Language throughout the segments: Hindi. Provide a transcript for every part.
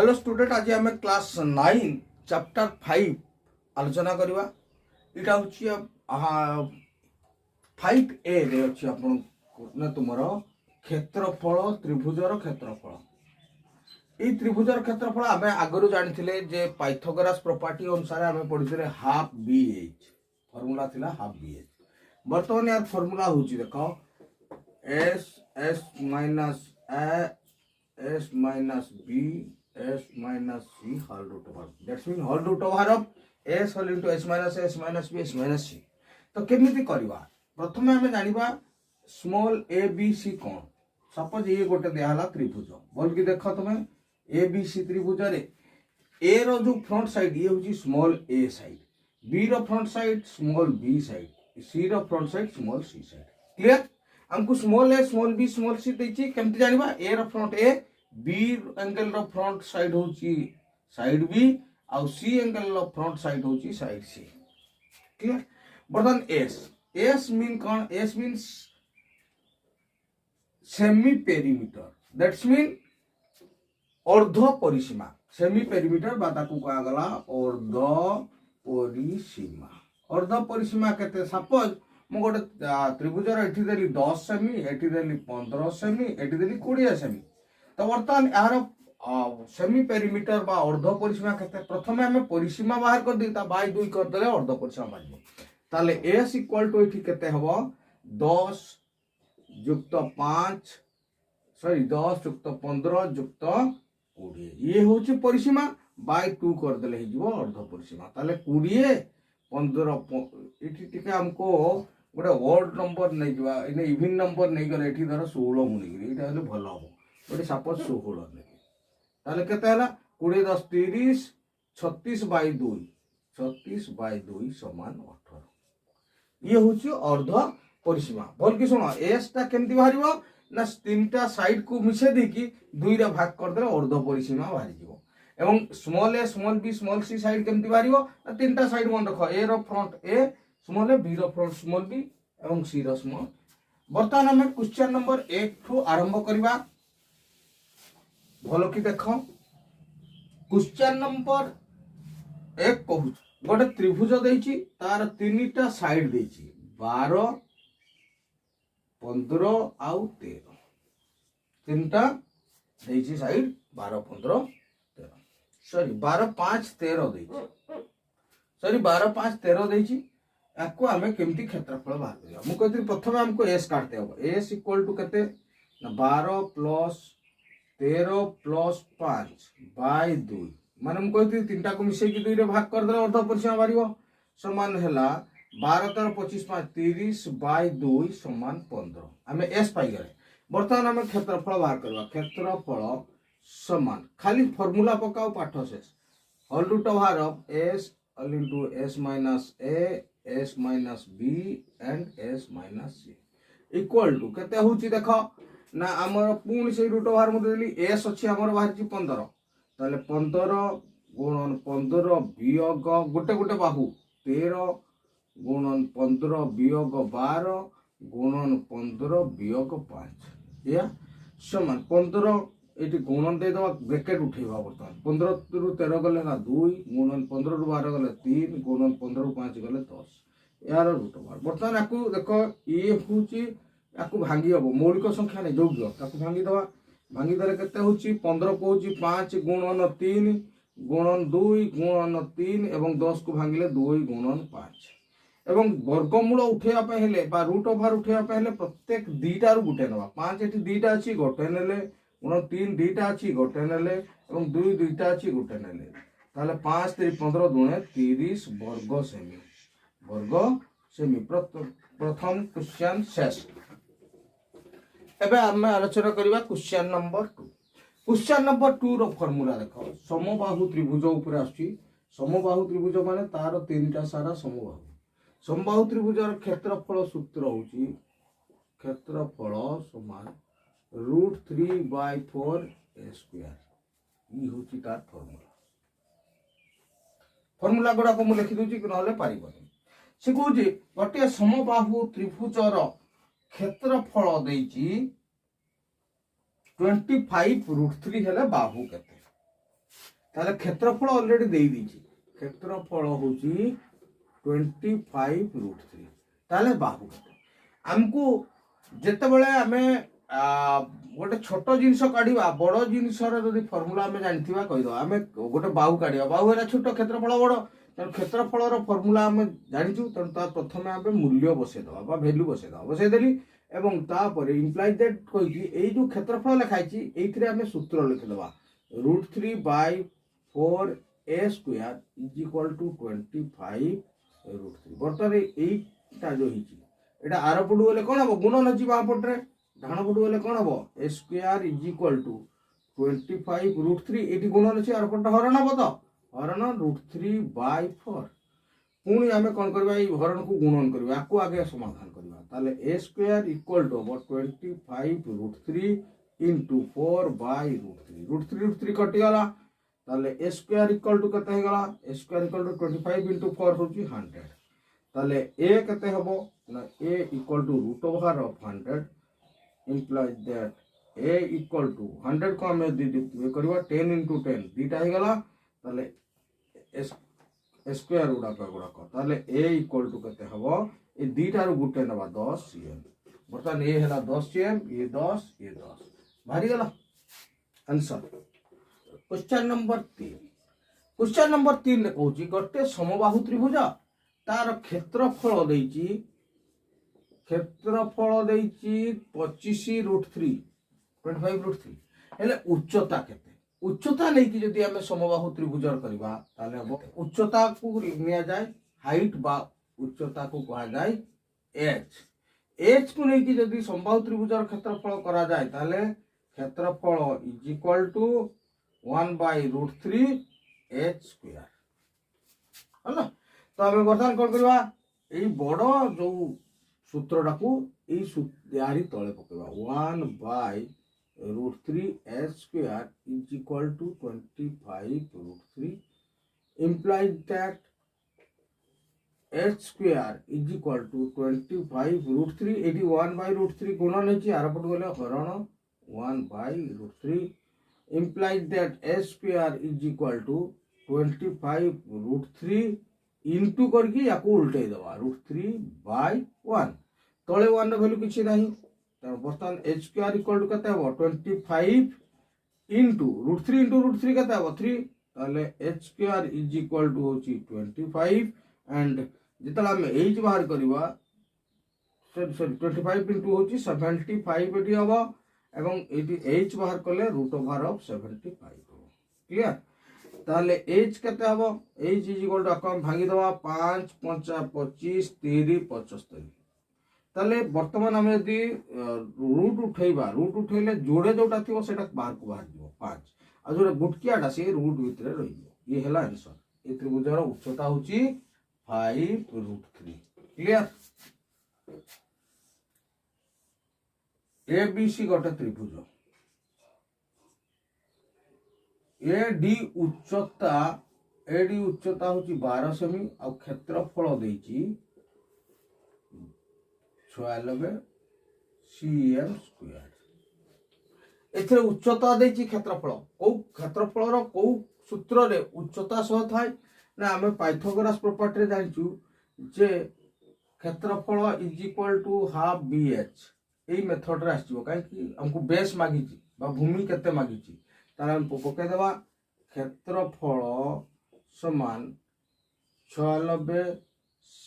हेलो स्टूडेंट, आज आम क्लास 9 चैप्टर 5 आलोचना करवा। यहाँ हूँ 5A रे अच्छी तुम क्षेत्रफल त्रिभुजर क्षेत्रफल। ये त्रिभुजर क्षेत्रफल आम आगु जानी जे पाइथागोरस प्रॉपर्टी अनुसार आम पढ़ी हाफ BH फॉर्मूला थिला हाफ BH। बर्तमान यार फॉर्मूला हूँ देख S minus A S minus B S minus C whole root over. That's mean whole root over of S whole into S minus A, S minus B, S minus C. तो केमिति करवा प्रथम आम जानिबा स्मॉल ए बी सी कौन। सपोज ये गोटे दिहला त्रिभुज बोल कि देख तुम ए बी सी त्रिभुज रे ए रो जो फ्रंट साइड ये होची स्मॉल ए साइड, बी रो front side small B side, C रो front side small C side. Clear? हमको small A small B small C देछि केमिति जानिबा ए रो फ्रंट ए, बी एंगल रो फ्रंट साइड होची साइड बी और सी एंगल रो फ्रंट साइड होची साइड सी। क्लियर? बर्तन एस मीन कौन? S means semi perimeter, that's mean अर्ध परिसीमा। सेमी पेरीमीटर बा ताकू कहा गला अर्ध परिसीमा। अर्ध परिसीमा केते? सपोज मु गोटे त्रिभुजर एठी देली 10 सेमी, एठी देली 15 सेमी, एठी देली 20 सेमी। तो बर्तमान यार सेमी पेरीमीटर बा अर्ध परिसीमा केते? प्रथमे हमें परिसीमा बाहर कर देता बाय 2 कर देले अर्ध परिसीमा बाहर। ताले S इक्वल टू एठी केते हबो 10 युक्त 5 सॉरी 10 युक्त 15 युक्त 20। ये होची परिसीमा बाय 2 कर देले हि जीवो अर्ध परिसीमा। ताले 20 15 एठी टिके हमको गोटे वर्ड नंबर नहीं जीवा इने इवन नंबर नहीं गले एठी धर 16 मुनी एटा हले भलो हो। गोटे सपोज 16 ने ताले केते हला 20 10 30 36 बाय 2 36 बाय 2 समान 18। ये होची अर्ध परिसीमा। बोल कि सुनो एस ता केमती बाहरिबो ना तीनटा साइड को मिसे देकी 2 रे भाग कर देले अर्ध परिसीमा बाहरि जीवो। एवं small A small B small C side केमती बाहरिबो ना तीनटा साइड मन रखो ए रो फ्रंट ए स्मॉल ए, बी रो फ्रंट स्मॉल बी एवं सी रो स्मॉल। वर्तमान हमें क्वेश्चन नंबर 1 ठू आरंभ करबा। भलो कि देख क्वेश्चन नंबर 1 कहू गोटे त्रिभुज देछि तार तीनटा साइड देछि 12 15 आउ 13। तीनटा देछि साइड 12 15 13 सॉरी 12 5 13 देछि सॉरी 12 5 13 देछि। याको आमे केमती क्षेत्रफल बाहर करिया। मु कहथि प्रथमे हमको S काटते हो। S इक्वल टू केते ना 12 प्लस 13 प्लस 5 बाय 2 माने मु कहथि तीनटा को मिसे कि 2 रे भाग कर देले अर्ध परिसीमा बारिबो समान हैला 12 13 25 5 30 बाय 2 समान 15। आमे S पाई गले। वर्तमान आमे क्षेत्रफल बाहर करबा। क्षेत्रफल समान खाली फार्मूला पकाओ पाठ शेष whole root over of S all into S minus A S minus B and S minus C equal to केते होची देखो ना हमर पूर्ण से रूट ओवर मते देली S अछि हमर बाहर छि 15 ताले 15 गुणन 15 वियोग गोटे गोटे बाहु 13 गुणन 15 वियोग 12 गुणन 15 वियोग 5 या समान 15 एटी गुणन दे दवा ब्रैकेट उठेबा। बर्तमान 15 रु 13 गले ना 2 गुणन 15 रु 12 गले 3 गुणन 15 रु 5 गले 10 यार रूट ओवर। बर्तमान आकु देखो ये होची आकु भांगी हबो मौलिक संख्या नै जोग्य ताकु भांगी दवा। भांगी दरे केते होची 15 को होची 5 गुणन 3 गुणन 2 गुणन 3 एवं 10 को भांगिले 2 गुणन 5 एवं वर्गमूल उठेया पे हेले बा रूट ओवर उठेया पे हेले प्रत्येक दीटा रु गुटे नवा। 5 एठी दीटा अछि गोटे नेले 3 दीटा अछि गोटे नेले एवं 2 दुईटा अछि गोटे नेले ताले 5 3 15 दुने 30 वर्ग सेमी। प्रथम क्वेश्चन शेष। एबे हम आलोचना करबा क्वेश्चन नंबर 2। क्वेश्चन नंबर 2 रो फार्मूला देखो समबाहु त्रिभुज ऊपर आछि। समबाहु त्रिभुज माने तार तीनटा सारा समबाहु। समबाहु त्रिभुजर क्षेत्रफल सूत्र होची क्षेत्रफल समान √3/4 a स्क्वायर। ई होची तार फार्मूला। फार्मूला गुडा को मु लिखि दोची कि नहले पारिबनी। से कहूची गोटे समबाहु त्रिभुजर क्षेत्रफल देछि 25 √3 हेले बाहु केते ताले क्षेत्रफल ऑलरेडी दे दीची क्षेत्रफल होची 25√3 ताले बाहु हमको जेते बेले आमे गोटे छोट जिनस काढ़ा बड़ जिनसर जदि फर्मूला आम जानवा कहीद आम गोटे बाहु काढ़ा बाहु है छोट क्षेत्रफल बड़ तेणु क्षेत्रफल फर्मूला आम जाचु तेणु प्रथम आम मूल्य बसईदे भैल्यू बसईद बसईदेली एवं तापर इम्प्लाइज दैट कही जो क्षेत्रफल लिखाई ये सूत्र लिखिदे √3/4 a square is equal to 25√3 बर्तमान यहीटा जो होता आर पटू गले कौन हम गुणन अच्छी बापटे डाण पटू गले कौन हम a square is equal to 25√3 ये गुणन अच्छी आर पट हरण हम तो हरण √3/4 पुणी आम कौन करवा हरण को गुणन करवा आपको आगे समाधान करवा ताले a square equal to 25√3 into 4/√3 √3 कटिगला ताले a square equal to कते हे गला a square equal to 25 into 4 होची 100 ताले a कते हबो ना a equal to √100 implies that a equal to 100 को हम ये करबा 10 into 10 दीटा हे गला ताले a square गुडा को ताले a equal to कते हबो ए दीटा रो गुटे नबा 10 cm बर्तमान ए हला 10 cm ये 10 ये 10 भारी गला answer question number 3 question number 3 कहूँ गोटे समबाहु त्रिभुज तार क्षेत्रफल देइची 25√3 हेले उच्चता केते उच्चता नहीं कि जदि आमे समबाहु त्रिभुज करबा ताले उच्चता को लिया जाए हाइट बा उच्चता को कहा जाए एच एच को नहीं कि जदि समबाहु त्रिभुज क्षेत्रफल करा जाए ताले क्षेत्रफल is equal to 1/√3 h square है तो आम बर्तमान कौन करवा यही बड़ जो सूत्रटा को यारी तले पकेबा 1/√3 h square is equal to 25√3 implies that h square is equal to 25√3 एटी 1/√3 गुणन है आर पट गले हरण 1/√3 implies that s square is equal to 25√3 into करके याको उल्टे दबा √3/1 तले 1 वैल्यू किछि नाही त बर्तमान h square equal to कते हो 25 into √3 into √3 कते हो 3 ताले h square is equal to होची 25 and जेतला हम h बाहर करबा सॉरी 25 into होची 75 एटी हबो एवं एच बाहर कले √75 क्लियर ताले एच केते हबो एच इज इक्वल टू कम भांगी दवा 5 5 25 3 75 ताले वर्तमान हम यदि रूट उठेले जोड़े जोटा थिबो सेटा बाहर को बाहर दिबो 5 आ जोड़े गुटकियाटा से रूट भितरे रहिबो ये हला आंसर ए त्रिभुजर उच्चता होची 5√3 क्लियर एबीसी गोटे त्रिभुज एडी उच्चता होची 12 सेमी आ क्षेत्रफल देइची 96 cm स्क्वायर एथरे उच्चता देइची क्षेत्रफल रो को सूत्र रे उच्चता सह थाय ना हमें पाइथागोरस प्रॉपर्टी जानचू जे क्षेत्रफल is equal to half bh यही मेथड रे आसीबो कहीं हमको बेस मागी भूमि केते मागी तार हम पके देबा क्षेत्रफल समान 96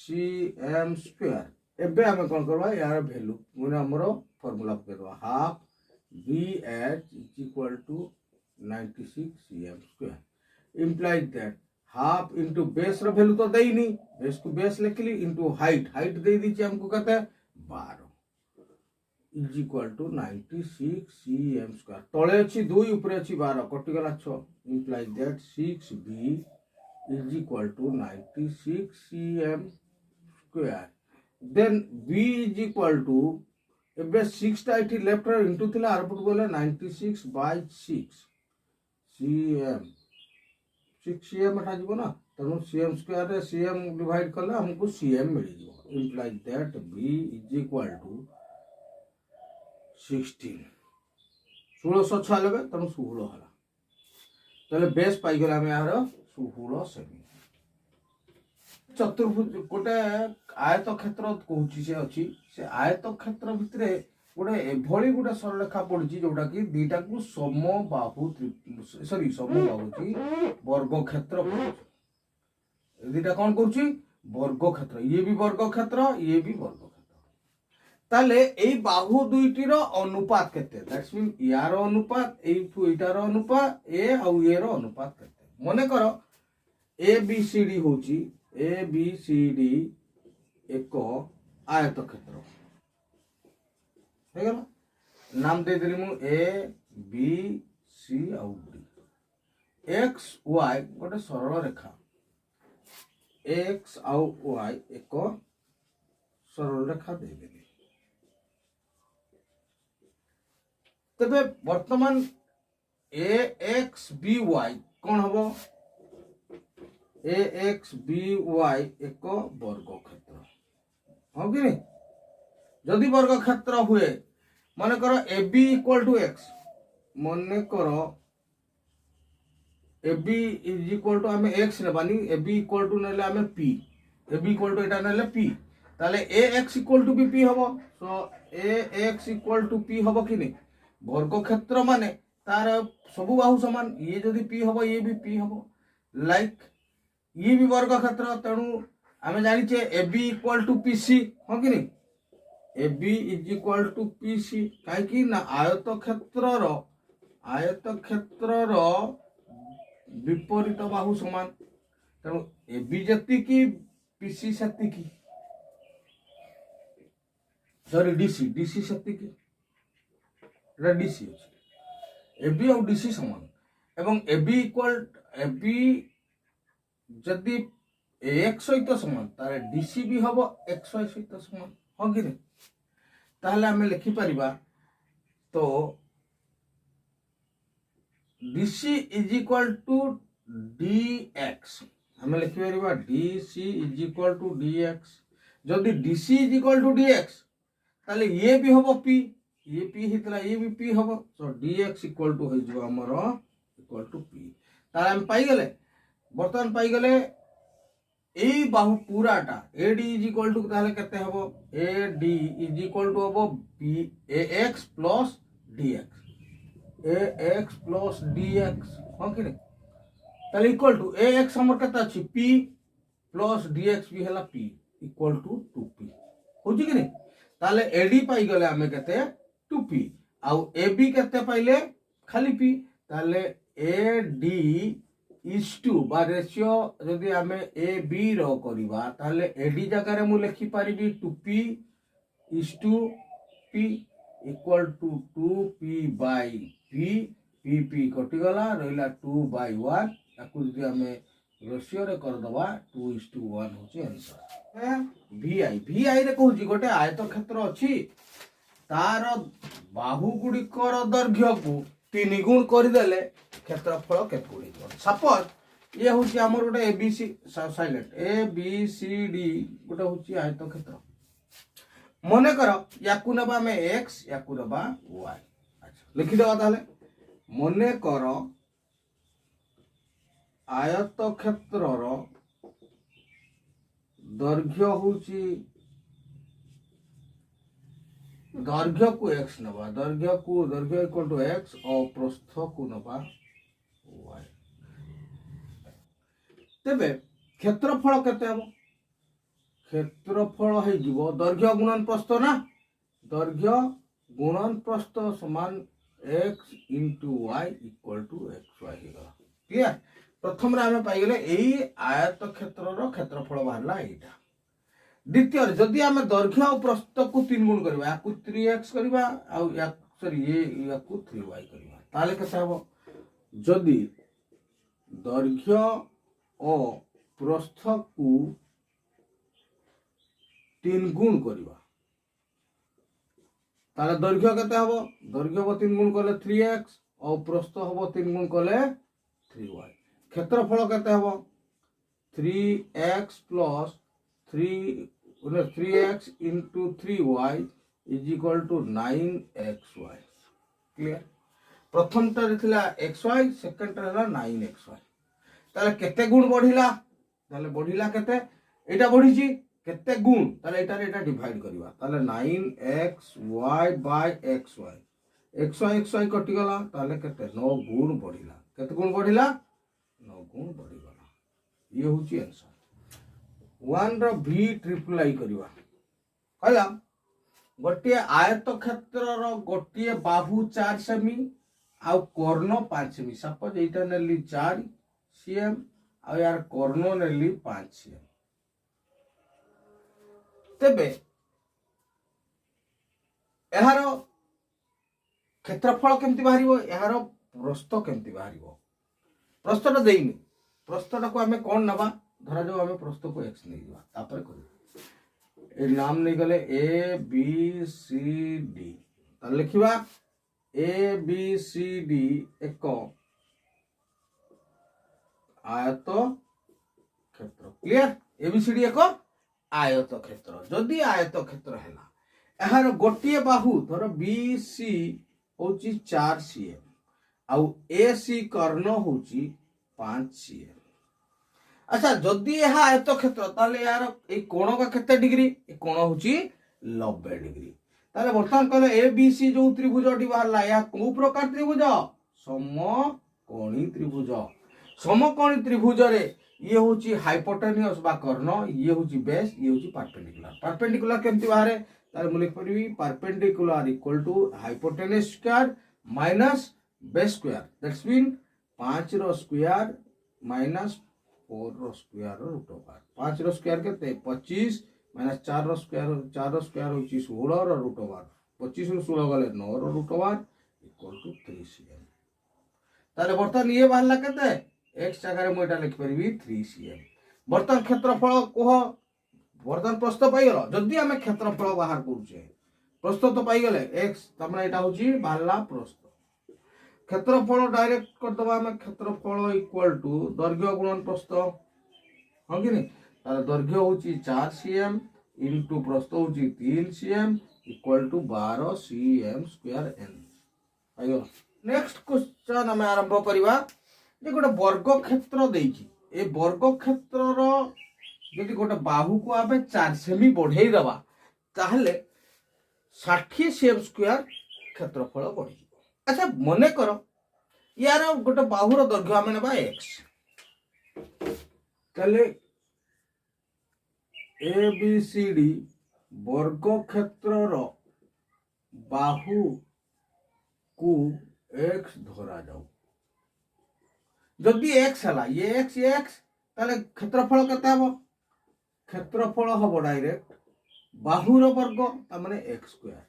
cm स्क्वायर एबे हम कोन करबा यार वैल्यू माने हमरो फार्मूला पके देबा half bh is equal to 96 cm square implies that half into base रो वैल्यू तो देइनी बेस को बेस लिखली इनटू हाइट दे दीची हमको कहते 12 is equal to 96 cm square तले अछि 2 ऊपर अछि 12 कटि गला 6 implies that 6b is equal to 96 cm square then b is equal to एबे 6 टा इटी लेफ्ट रे इनटू थिला आरपुट बोले 96/6 cm 6 cm हटा जीवो ना तनु cm स्क्वायर रे cm डिवाइड करले हमको cm मिल जीवो implies that b is equal to 16 1696 तनु 16 हला ताले बेस पाई गला हम यार 16 सेमी। चतुर्भुज गोटे आयत क्षेत्र कहूँ से अच्छी से आयत क्षेत्र भितर गोटे एभली गोटे सरलरेखा पड़ी जोटा कि दीटा को समबाहु सॉरी समबाहु वर्ग क्षेत्र दीटा कौन करुच्ची वर्ग क्षेत्र ये भी वर्ग क्षेत्र ये भी वर्ग क्षेत्र ताले एई बाहु दुईटीर अनुपात केते दैट्स मीन यार अनुपात एईटार अनुपात ए आउ ए रो अनुपात केते मने करो ए बी सी डी होची ए बी सी डी एक आयत क्षेत्र हे गला नाम दे देली मु ए बी सी आउ डी एक्स वाई गोटे सरल रेखा एक्स आउ वाई एक सरल रेखा दे देली तबे वर्तमान ए एक्स बी वाई कौन हम ए एक्स बी वाई एक वर्ग क्षेत्र हाँ कि नहीं जदि वर्ग क्षेत्र हुए मन कर A B equal to X मन कर A B is equal to आम एक्स नेबानी ए बी इक्वल टू नेले आम P A B equal to एटा नेले पी ताले A X equal to B P हम सो A X equal to P हम कि नहीं वर्ग क्षेत्र माने तार सबु बाहु समान ये जदि पी हम ये भी पी हम लाइक ये भी वर्ग क्षेत्र तेणु आम जाने A B equal to P C हाँ कि नहीं A B is equal to P C कहीं आयत क्षेत्र विपरीत बाहु समान तेणु A B ji P C से सॉरी डीसी डीसी से डीसी ए बी और डीसी समान एवं A B equal A B जदि एक्स सहित समान तारे डीसी भी हम एक्स वाई सहित समान हाँ कि नहीं ताहले आम लिखिपर तो DC is equal to D X आम लिखिपर DC is equal to D X जदि DC is equal to D X ताले ये भी हम पी ये पी होता ये भी पी हम सो डी एक्स इक्वल टू हो आमर इक्वल टू पी ताले आम पाईगले बर्तमान पाईगले यही बाहु पूराटा A D is equal to ताले केते हबो A D is equal to हबो B A X plus D X हाँ कि नहीं ताले इक्वल टू ए एक्स हमर केते अछि पी प्लस डी एक्स भी हला पी इक्वल टू 2p होची कि नहीं ताले ए डी पाई गले आमे केते 2p आउ ए बी केते पाइले खाली p ताले ए डी इज टू बा रेशियो जदि आमे ए बी रो करिबा ताले ए डी जगह रे मु लिखि पारिबी 2p is to p equal to 2p by p p कटि गला रहिला 2 बाय 1 ताकू जदि आमे रेशियो रे कर दबा 2:1 होची आंसर vi रे कहूची गोटे आयत क्षेत्र अछि तार बाहु गुड़िकर दैर्घ्य को 3 गुण करदेले क्षेत्रफल केते गुड़ी सपोज ये हूँ आम गोटे A B C silent A B C D गोटे हूँ आयत क्षेत्र मन कर या नवा आम एक्स या नवा वाई अच्छा लिखिदेवा ताले मन कर आयत क्षेत्रर दैर्घ्य हूँ दैर्घ्य को एक्स नवा दैर्घ्य इक्वल टू एक्स और प्रस्थ को नवा वाई तेबे क्षेत्रफल केते हम क्षेत्रफल है जीवो दैर्घ्य गुणन प्रस्थ ना दैर्घ्य गुणन प्रस्थ समान x into y equal to xy हेगा क्लियर प्रथम रे आमे पाई गेले एई आयत क्षेत्रर क्षेत्रफल बाहरला एटा द्वितीय जदि आमे दैर्घ्य और प्रस्थ को 3 गुण करबा याकू 3x करबा आ या सॉरी याकू 3y करबा ताले केते हबो जदि दैर्घ्य और प्रस्थ को 3 गुण करबा ताले दैर्घ्य केते हबो दैर्घ्य को 3 गुण करले 3x और प्रस्थ हबो 3 गुण करले 3y क्षेत्रफल केते हबो 3x plus 3x into 3y is equal to 9xy clear प्रथम टारे थिला xy सेकंड टारे हला 9xy ताले केते गुण बढ़िला ताले बढ़िला केते एटा बढ़िची केते गुण ताले एटा डिवाइड करबा ताले 9xy बाय xy xy कटि गला ताले केते 9 गुण बढ़िला केते गुण बढ़िला 9 गुण बढ़ी गला ये होची आंसर 1 रो v ट्रिपल आई करबा कहला गोटे आयत क्षेत्र रो गोटे बाहु 4 सेमी आ कर्ण 5 सेमी सपोज एटा नेली 4 cm आ यार कर्ण नेली 5 cm तेबे एहार क्षेत्रफल केमती बाहरिबो एहार प्रस्थ केमती बाहरिबो प्रस्थटा देइनी प्रस्थटा को हमें कोन नबा धरा जो हमें प्रस्थ को x नै दिबा तापर करी ए नाम नै गले a b c d त लिखिबा a b c d एक आयत क्षेत्र clear a b c d एक आयत क्षेत्र जदि आयत क्षेत्र हैला एहार गोटिए बाहु धर बी सी होची 4 cm आउ ए सी कर्ण होची 5 cm अच्छा जदि यह आयत क्षेत्र ताले यार ए कोण का केते डिग्री ए कोण होची 90 डिग्री ताले वर्तमान कहले ए बी सी जो त्रिभुजटी बाहरला या को प्रकार त्रिभुज समकोणी त्रिभुज समकोणी त्रिभुज रे ये होची हाइपोटेन्यूस बा कर्ण ये होची बेस ये होची परपेंडिकुलर केमती बाहरे तारे मु लिख परबी perpendicular equal to hypotenuse square minus base square that's mean 5 रो स्क्वायर माइनस 4 रो स्क्वायर रूट ओवर 5 रो स्क्वायर केते 25 माइनस 4 रो स्क्वायर होची 16 रो रूट ओवर 25 रो 16 गले 9 रो root over equal to 3 cm तारे बर्तन ये बाहरला केते x जगह रे मोटा लिख परबी 3 cm बर्तन क्षेत्रफल कोह बर्तन प्रस्थ पाई गलो जदी हमें क्षेत्रफल बाहर करूचे प्रस्थ तो पाई गले x तमने एटा होची बाहरला प्रस्थ क्षेत्रफल डायरेक्ट कर दबा हमें क्षेत्रफल इक्वल टू दैर्घ्य गुणन प्रस्थ हां कि नहीं तार दैर्घ्य होची 4 cm इनटू प्रस्थ होची 3 cm equal to 12 cm square n पाई गलो नेक्स्ट क्वेश्चन हमें आरंभ करिवा जे गोटे वर्ग क्षेत्र देइची ए वर्ग क्षेत्र रो जदि गोटे बाहु को आबे 4 सेमी बढ़ेई दबा ताहले 60 cm स्क्वायर क्षेत्रफल बढ़ी अच्छा मने करो यार गोटे बाहुर दैर्घ्य आमे नेबा x तले ए बी सी डी वर्ग क्षेत्र रो बाहु को x धरा जाऊ जदि x हला ये x ताले क्षेत्रफल केते हबो क्षेत्रफल हबो डायरेक्ट बाहुर वर्ग ता माने x स्क्वायर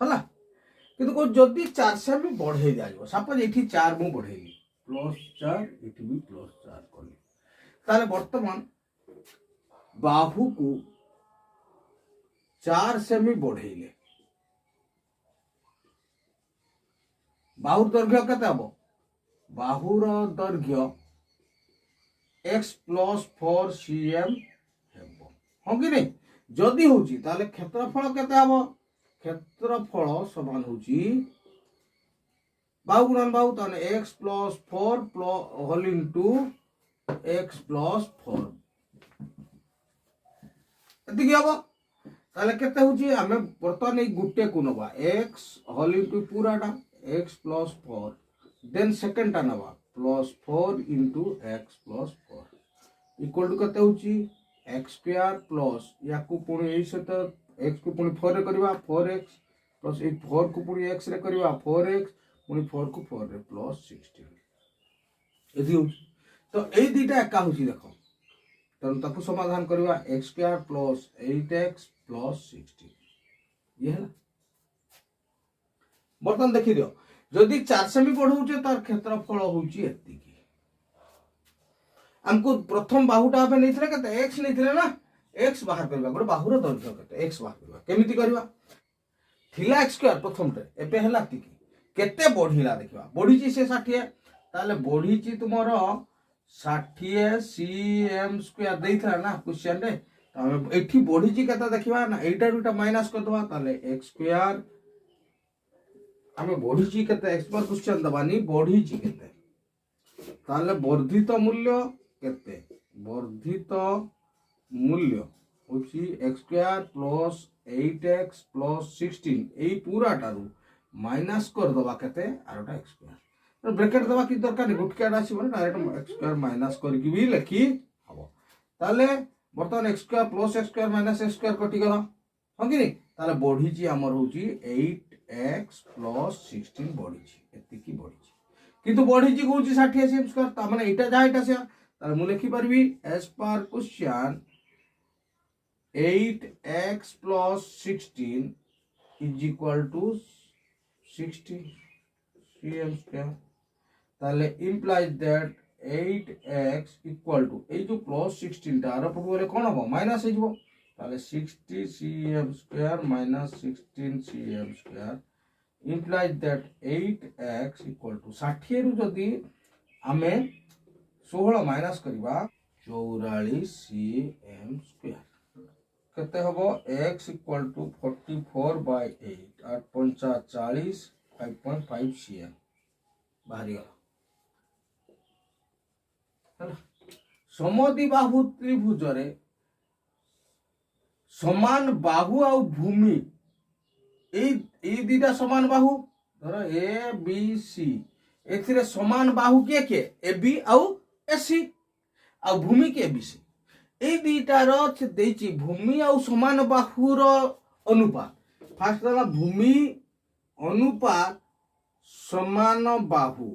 हला किंतु को जदि 4 सेमी बढ़े जाइबो सपोज एठी 4 मु बढ़ेली +4 एठी भी +4 करली ताले वर्तमान बाहु को 4 सेमी बढ़ेले बाहुर दैर्घ्य केते हबो बाहुर दैर्घ्य x + 4 cm हेबो हो कि नहीं जदि होची ताले क्षेत्रफल केते हबो क्षेत्रफल समान होची बाहु गुणन बाहु ताने x + 4 होल इनटू x + 4 एति कि हबो ताले केते होची हमें वर्तमान ए गुटे को नबा x होल इनटू पूराटा x + 4 देन सेकंड टा नबा +4 इनटू x + 4 इक्वल टू केते होची x स्क्वायर प्लस याकू पुणी ए सहित x को पुणी 4 रे करबा 4x प्लस ए 4 को पुणी x रे करबा 4x पुणी 4 को 4 रे प्लस 16 एदी हो तो ए दीटा एका होची देखो तन ताकू समाधान करबा x square plus 8x plus 16 ये है बर्तन देखि दियो जदि 4 सेमी बढ़ौचे तार क्षेत्रफल होची एति की हमको प्रथम बाहुटा आपे नैथिले कते x नैथिले ना x बाहर करबा गोटे बाहुर दैर्घ्य कते x बाहर करबा केमिति करबा थिला x स्क्वायर प्रथम रे एबे हला तिकी केते बढ़िला देखबा बढ़ीची से 60 ताले बढ़ीची तुमरो 60 cm स्क्वायर देइथला ना क्वेश्चन रे हम एठी बढ़ीची केते देखबा ना एटा रुटा माइनस कर दवा ताले x स्क्वायर आमे बढ़ी केते एक्स बार क्वेश्चन दबानी बढ़ी केते ताले वर्धित मूल्य केते वर्धित मूल्य होची x square plus 8x plus 16 एई पूरा टारू माइनस कर दबा केते आरोटा x स्क्वायर ब्रैकेट दबा कि दरकार नहीं गुटकेट आसी बने डायरेक्ट x स्क्वायर माइनस करके भी लिखी हबो ताले बर्तमान x square plus x square minus x square कटि गला हो कि नहीं ताले बढ़ी जी हमर होची 8x प्लस 16 बढ़ी जी एति की बढ़ी जी किंतु बढ़ी जी होची 60 cm स्क्वायर ता माने एटा जा एटा से ताले मु लिखि परबी as per question 8x plus 16 is equal to 60 cm square. ताले implies that 8x equal to ए जो plus 16 तार पटु बोले कौन हो माइनस है जो ताले 60 cm square minus 16 cm square implies that 8x equal to 60 रु जदी आमे 16 माइनस करिबा 44 cm square केते हबो x इक्वल टू 44 बाय 8 8 पंचा 40 5.5 cm बाहरी गला हला समद्विबाहु त्रिभुज रे समान बाहु आ भूमि ए दिटा समान बाहु धर ए बी सी एथिरे समान बाहु के ए बी आ ए सी आ भूमि के बी सी ए दुईटार देची भूमि आ समान बाहुर अनुपात फास्ट दला भूमि अनुपात समान बाहु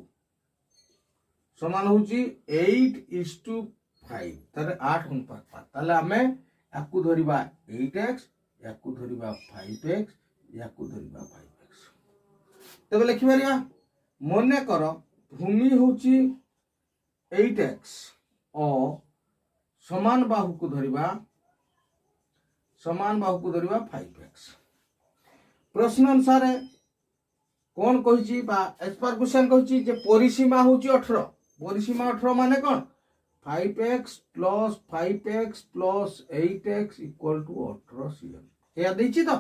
समान होची 8:5 तारे 8 अनुपात 5 ताले हमें याकू धरिबा 8x याकू धरिबा 5x याकू धरिबा 5x तबे लिखि मारिया मने कर भूमि होची 8x और समान बाहु को धरिबा 5x प्रश्न अनुसार कौन कहिची बा एज पर क्वेश्चन कहिची जे परिसीमा होची 18 परिसीमा 18 माने कौन 5x plus 5x plus 8x equal to 18 cm या देची तो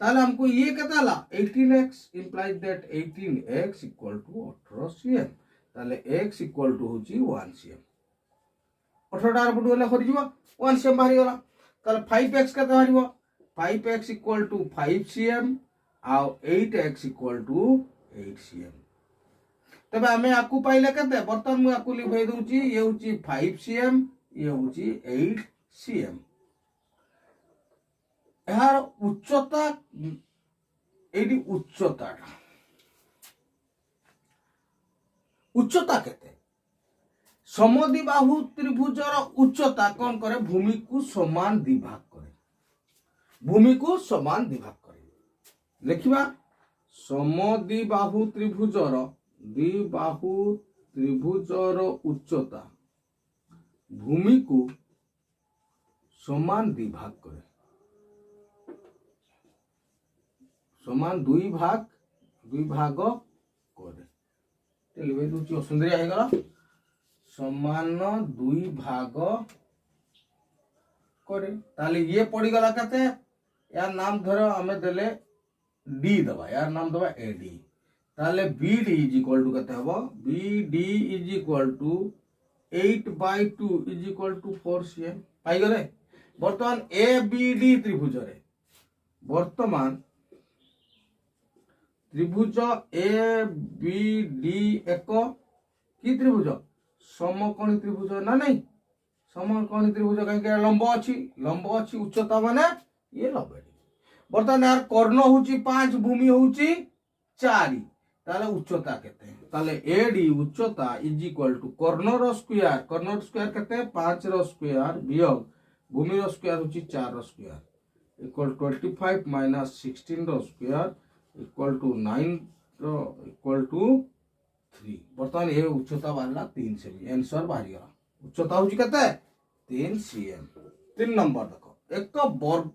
ताले हमको ये कहता ला 18x implies that 18x equal to 18 cm ताले x equal to होची 1 cm 18 पटु वाला खरी जीवा 1 cm बाहरी गला ताले 5x केते बाहरीबो 5x equal to 5 cm uh 8x equal to 8 cm तबे हमें आकु पाइले केते बर्तन मु आकु लिखै दउची ये होची 5 cm ये होची 8 cm यार उच्चता एडी उच्चता केते समद्विबाहु त्रिभुजर उच्चता कौन करे भूमि को समान द्विभाग करे भूमि को समान द्विभाग करे लिखिबा समद्विबाहु त्रिभुजर उच्चता भूमि को समान द्विभाग करे समान दुई भाग करे टेलिवे दुची सुंदरिया हे गला समान दुई भाग करे ताले ये पड़ी गला कते यार नाम धरो हमें देले डी दबा यार नाम दबा एडी ताले बीडी इज इक्वल टू कते हबो BD is equal to 8/2 is equal to 4 cm पाई गले वर्तमान ए बी डी त्रिभुज रे वर्तमान त्रिभुज ए बी डी एक की त्रिभुज समकोणी त्रिभुज ना नहीं समकोणी त्रिभुज कहीं लंब अच्छी उच्चता माने ये 90 बर्तमान यार कर्ण होची 5 भूमि होची 4 ताले उच्चता केते ताले एडी उच्चता इज इक्वल टू कर्ण रो स्क्वायर केते 5 रो स्क्वायर वियोग भूमि रो स्क्वायर होची 4 रो स्क्वायर इक्वल 25 माइनस 16 रो स्क्वायर इक्वल टू 9 रो इक्वल टू 3 बर्तमान ये उच्चता बाहरला 3 cm आंसर बाहर गला उच्चता होची केते 3 cm 3 नंबर देखो एक तो वर्ग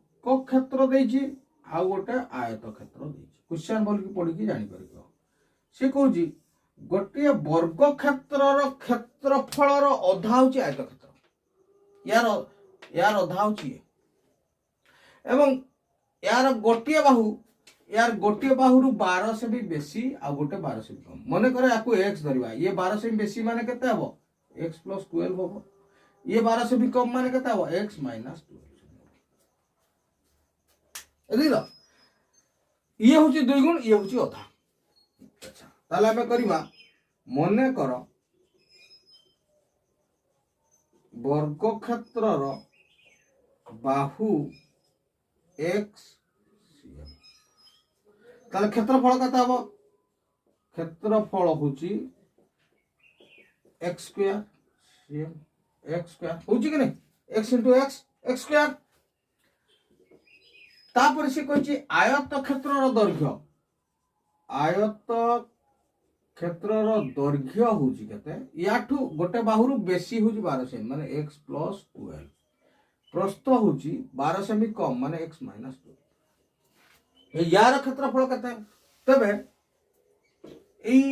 क्षेत्र देछि आ गोटे आयत क्षेत्र देछि क्वेश्चन बोल के पढ़ी के जानि परबो से कहूची गोटे वर्ग क्षेत्रर क्षेत्रफल रो अधा होची आयत क्षेत्र यार अधा होची एवं यार गोटे बाहु यार गोटे बाहु 12 से भी बेसी आ गोटे 12 से भी कम मन करे आपको x धरिबा ये 12 से भी बेसी माने केते हबो x + 12 हबो ये 12 से भी कम माने केते हबो x - 12 एदिला ये होची 2 गुण ये होची अधा अच्छा ताले हमें करिबा मने करो वर्ग क्षेत्रर बाहु x ताले क्षेत्रफल केते हबो क्षेत्रफल होची x square same x square होची कि नहीं x * x स्क्वायर तापर से कहछि आयत क्षेत्रर दैर्घ्य आयत क्षेत्रर दैर्घ्य होची केते याठू गोटे बाहुरु बेसी होची 12 सेमी माने x + 12 प्रस्थ होची 12 सेमी कम माने x - 12 यार क्षेत्रफल केते तबे एई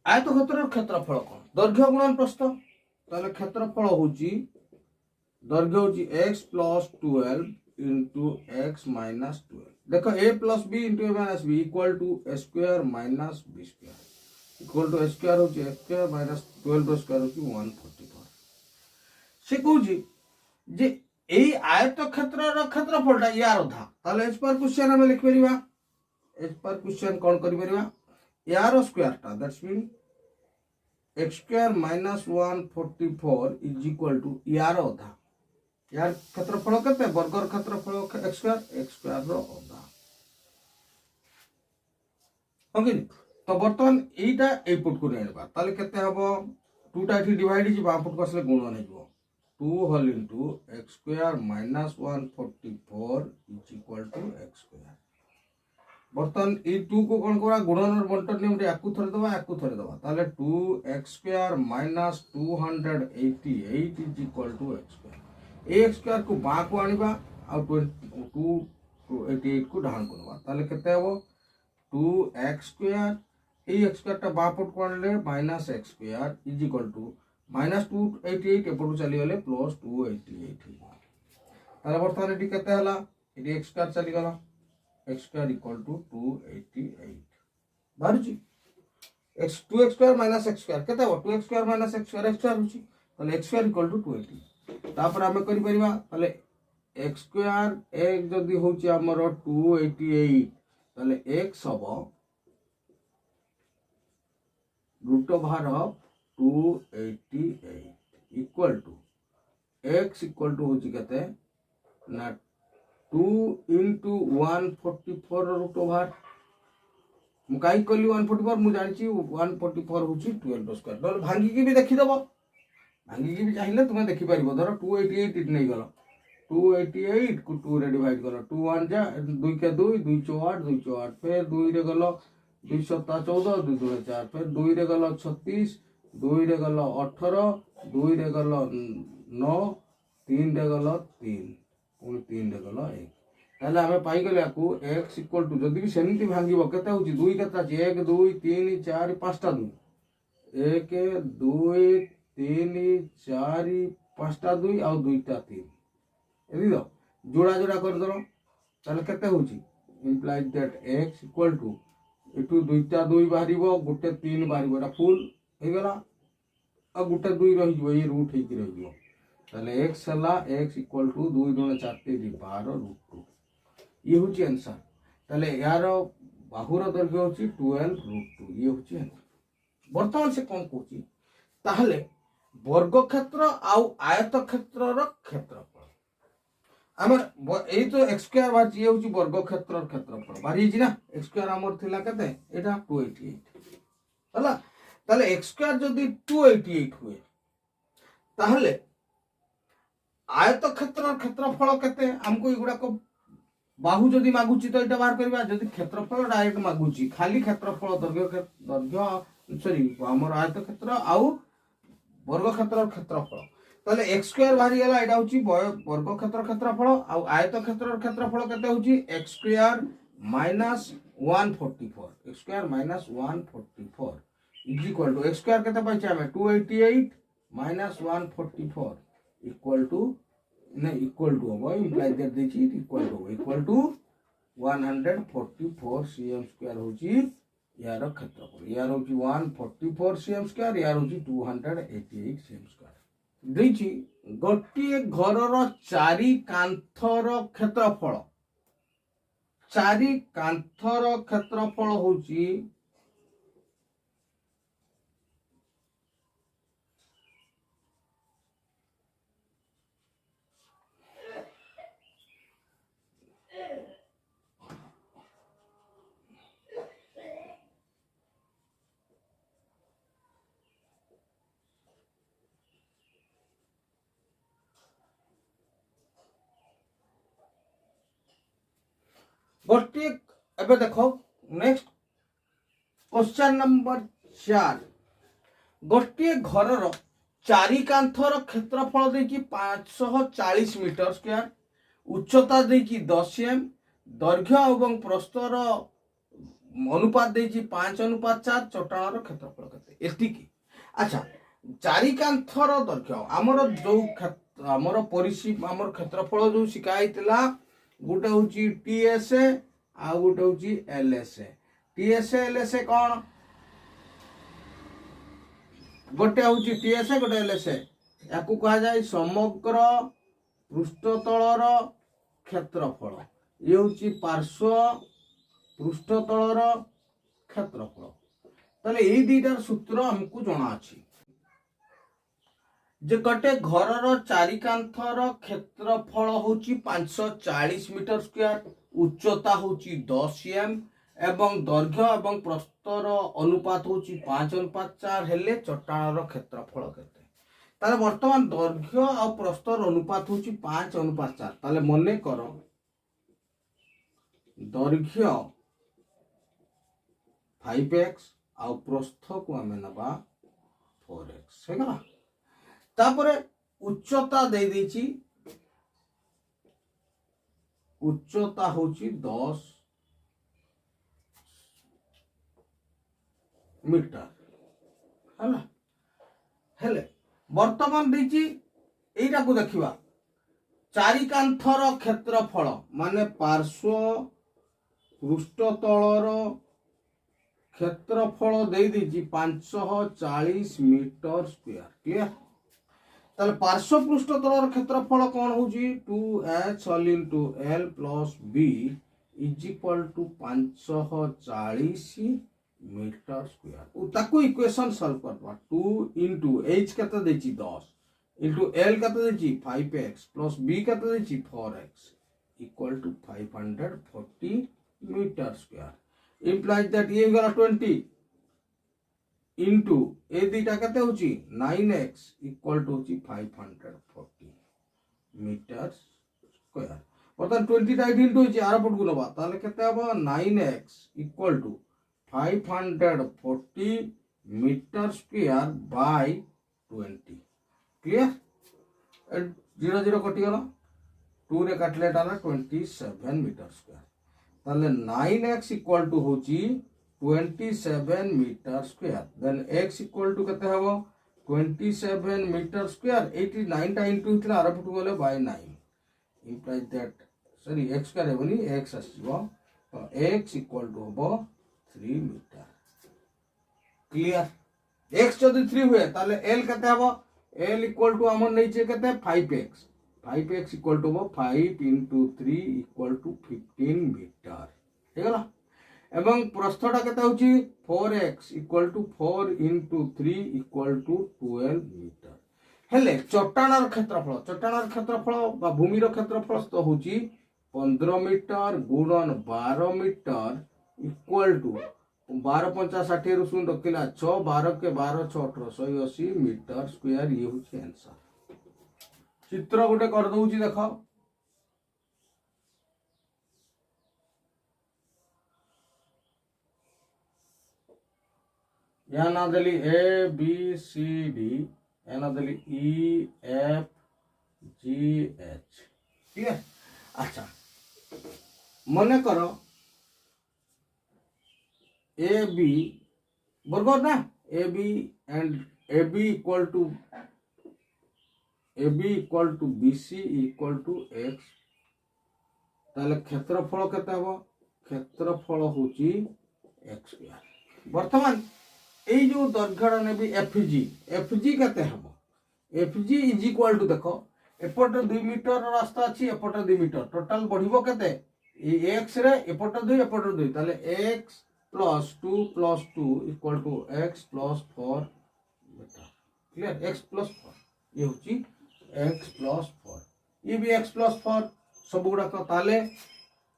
आयत क्षेत्रर क्षेत्रफल कोन दैर्घ्य गुणन प्रस्थ ताले क्षेत्रफल होची दैर्घ्य होची x + 12 into x - 12 देखो a + b into a - b equal to a square minus b square equal to a square होची x square minus 12 square होची 144 से कहूची जे एई आयत क्षेत्रर क्षेत्रफलटा यार अधा ताले एच पर क्वेश्चन हम लिख परिबा एच पर क्वेश्चन कोन करि परिबा यार स्क्वायरटा that's mean x square minus 144 is equal to यार अधा यार क्षेत्रफल केते वर्गर क्षेत्रफल x स्क्वायर रो अधा ओके तो बर्तमान एटा ए पुट को नेबा ताले केते हबो 2 टा एठी डिवाइड जी बा पुट को असले गुणन हेबो 2 whole into x square minus 144 is equal to x square बर्तमान ए 2 को कोन करा गुणन और बंटन नियम रे याकू थरे दबा ताले 2x square minus 288 is equal to x square x square को बा को आनिबा आ 288 को डाहन करबा ताले केते हबो 2x स्क्वायर ए x स्क्वायर ता बा पट को आनले -x square is equal to -288 एपटू चली गले +288 ताले बर्तमान एटी केते हला एटी x स्क्वायर चली गला x स्क्वायर इक्वल टू 288 बारुची x 2x square - x square केते हबो 2x स्क्वायर - x स्क्वायर होची ताले x स्क्वायर इक्वल टू 280 तापर हमें करि परिबा ताले x स्क्वायर एक जदी होची हमर 288 ताले x हबो √288 equal to x equal to होची केते ना 2 into 144 √2 मु काई कली 144 मु जानि छी 144 होची 12 स्क्वायर डल भांगी की भी देखि दबो भांगी की भी चाहिए तुम्हें देखि पारिबो धर 288 नै गलो 288 को 2 रे डिवाइड करो 2 1 जा 2 के 2 2 4 2 4 फिर 2 रे गलो 2 7 14 2 2 4 फिर 2 रे गलो 36 2 रे गलो 18 2 रे गलो 9 3 रे गलो 3 पुनी 3 रे गलो 1 ताले हमें पाई गले को x इक्वल टू जदी भी सेमती भांगीबो केते होची 2 केता 1 2 3 4 5 टा 2 1 2 3 4 5 टा 2 आ 2 टा 3 एदी दो जोड़ा जोड़ा कर दरो ताले केते होची implies that x equal to एटू 2 टा 2 बाहरिबो गुटे 3 बाहरिबो एटा फुल हे गला आ गुटे 2 रहि जबो ये रूट हे कि रहि जबो ताले x हला x इक्वल टू 2 गुणा 4 3 12 √2 ये होची आंसर ताले यार बाहुर दैर्घ्य होची 12 √2 ये होची आंसर वर्तमान से कोन कहूची ताहले वर्ग क्षेत्र आउ आयत क्षेत्रर क्षेत्रफल हमर एई तो x स्क्वायर बा ये होची वर्ग क्षेत्रर क्षेत्रफल बारी छी ना x स्क्वायर हमर थिला केते एटा 288 हला ताले x स्क्वायर जदी 288 हुए ताहले आयत क्षेत्रर क्षेत्रफल केते हमको इगुडा को बाहु जदी मागुची तो एटा बाहर करबा जदी क्षेत्रफल डायरेक्ट मागुची खाली क्षेत्रफल दैर्घ्य सॉरी हमर आयत क्षेत्र आउ वर्ग क्षेत्रर क्षेत्रफल ताले x स्क्वायर बाहरी गेला एटा होची वर्ग क्षेत्र क्षेत्रफल आउ आयत क्षेत्रर क्षेत्रफल केते होची x square -144 x square -144 is equal to x square केते पाइछ हमें 288 -144 इक्वल टू नहीं इक्वल टू होबो इंप्लाई कर देछि इक्वल टू 144 cm स्क्वायर होची यार क्षेत्रफल यार होची 144 cm स्क्वायर यार होची 288 cm स्क्वायर देची गोटे घरर चारि कांथर क्षेत्रफल होची गोटे एबे देखो नेक्स्ट क्वेश्चन नंबर 4 गोटे घरर चारि कांथर क्षेत्रफल देखि 540 मीटर स्क्वायर उच्चता देखि 10 एम दैर्घ्य एवं प्रस्थर अनुपात देखि 5:4 चट्टाणर क्षेत्रफल केते एतिकी। अच्छा चारि कांथर दैर्घ्य हमर जो हमर परिसी हमर क्षेत्रफल जो शिकाइतला गोटे होची टीएसए आ गोटे होची एलएसए टीएसए एलएसए कौन गोटे होची टीएसए गोटे एलएसए याकू कहा जाय समग्र पृष्ठतलर क्षेत्रफल ये होची पार्श्व पृष्ठतलर क्षेत्रफल ताले एई दुईटार सूत्र हमकु जणा अछि जे गोटे घरर चारि कांथर क्षेत्रफल होची 540 मीटर स्क्वायर उच्चता होची 10 एम एवं दैर्घ्य एवं प्रस्थर अनुपात होची 5:4 हेले चट्टाणर क्षेत्रफल केते ताले वर्तमान दैर्घ्य आ प्रस्थर अनुपात होची 5:4 ताले मने करो दैर्घ्य 5x आ प्रस्थ को हमें नबा 4x है ना तापरे उच्चता दे देची उच्चता होची 10 मीटर है ना हेले वर्तमान देची एटा को देखिबा चारि कांथर क्षेत्रफल माने पार्श्व पृष्ठतलर क्षेत्रफल दे देची 540 मीटर स्क्वायर क्लियर ताले पार्श्व पृष्ठतलर क्षेत्रफल कौन होची 2h all into l plus b is equal to 540 metre square ताको इक्वेशन सॉल्व करबा 2 into h केते देची 10 into l केते देची 5x plus b केते देची 4x equal to 540 metre square implies that ये गला 20 into ए दीटा केते होची 9x equal to होची 540 मीटर स्क्वायर बर्तन 20 टा इनटू होची आर पट को लबा ताले केते हबो 9x equal to 540 metre square by 20 clear 0 0 कटि गला 2 रे काटले टाला 27 मीटर स्क्वायर ताले 9x equal to होची 27 metre square then x equal to कते हबो 27 मीटर स्क्वायर 89 टा इनटू इतला आर फुट गले by 9 implies that sorry x करे बनी x आसीबो तो x equal to हबो 3 मीटर क्लियर x जदी 3 हुए ताले l कते हबो l equal to हमन नै छै कते 5x 5x equal to हबो 5 into 3 equal to 15 मीटर ठीक है ना एवं प्रस्थटा केता होची 4x equal to 4 into 3 equal to 12 metre हेले चट्टाणर क्षेत्रफल बा भूमिर क्षेत्रफल तो होची 15 मीटर गुणन 12 मीटर इक्वल टू 12 50 60 रु सुन रखिला 6 12 के 12 6 18 180 मीटर स्क्वायर ये होची आंसर चित्र गोटे कर दउची देखो यहाँ ना देली ए बी सी डी यहाँ ना देली ई एफ जी एच ठीक है अच्छा मने करो ए बी बराबर ना A B and A B equal to B C equal to X ताले क्षेत्रफल केते हबो क्षेत्रफल होची एक्स स्क्वायर। वर्तमान एई जो दैर्घ्यटा नेबी एफजी केते हबो एफजी इज इक्वल टू देखो एपट 2 मीटर रास्ता अछि एपट 2 मीटर टोटल बढ़िबो केते एक्स रे एपट 2 ताले X plus 2 equal to X plus 4 metre clear X plus 4 ये होची एक्स प्लस 4 ये भी एक्स प्लस 4 सब गुडा को ताले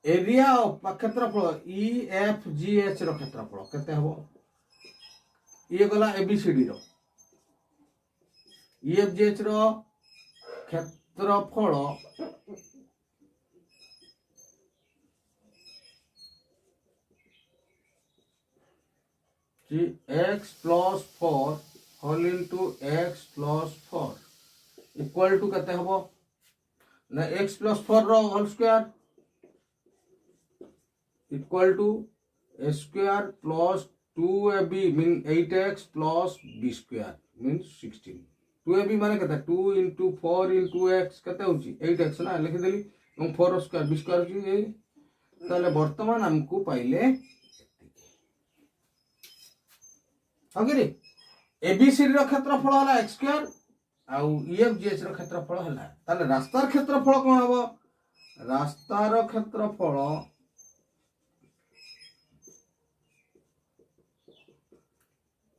एरिया ऑफ क्षेत्रफल ई एफ जी एच रो क्षेत्रफल केते हबो ये गला एबीसीडी रो ई एफ जी एच रो क्षेत्रफल X plus 4 whole into X plus 4 equal to केते हबो ना एक्स प्लस 4 रो whole square equal to a square plus 2ab mean 8x plus b square means 16 2ab माने केते 2 into 4 into x केते होची 8x ना लिखि देली और 4 स्क्वायर b स्क्वायर होची ताले वर्तमान हमकु पाइले ओके एबीसीडी रो क्षेत्रफल होला x स्क्वायर आउ ईएफजीएच रो क्षेत्रफल होला ताले रास्तार क्षेत्रफल कोन हबो रास्तार क्षेत्रफल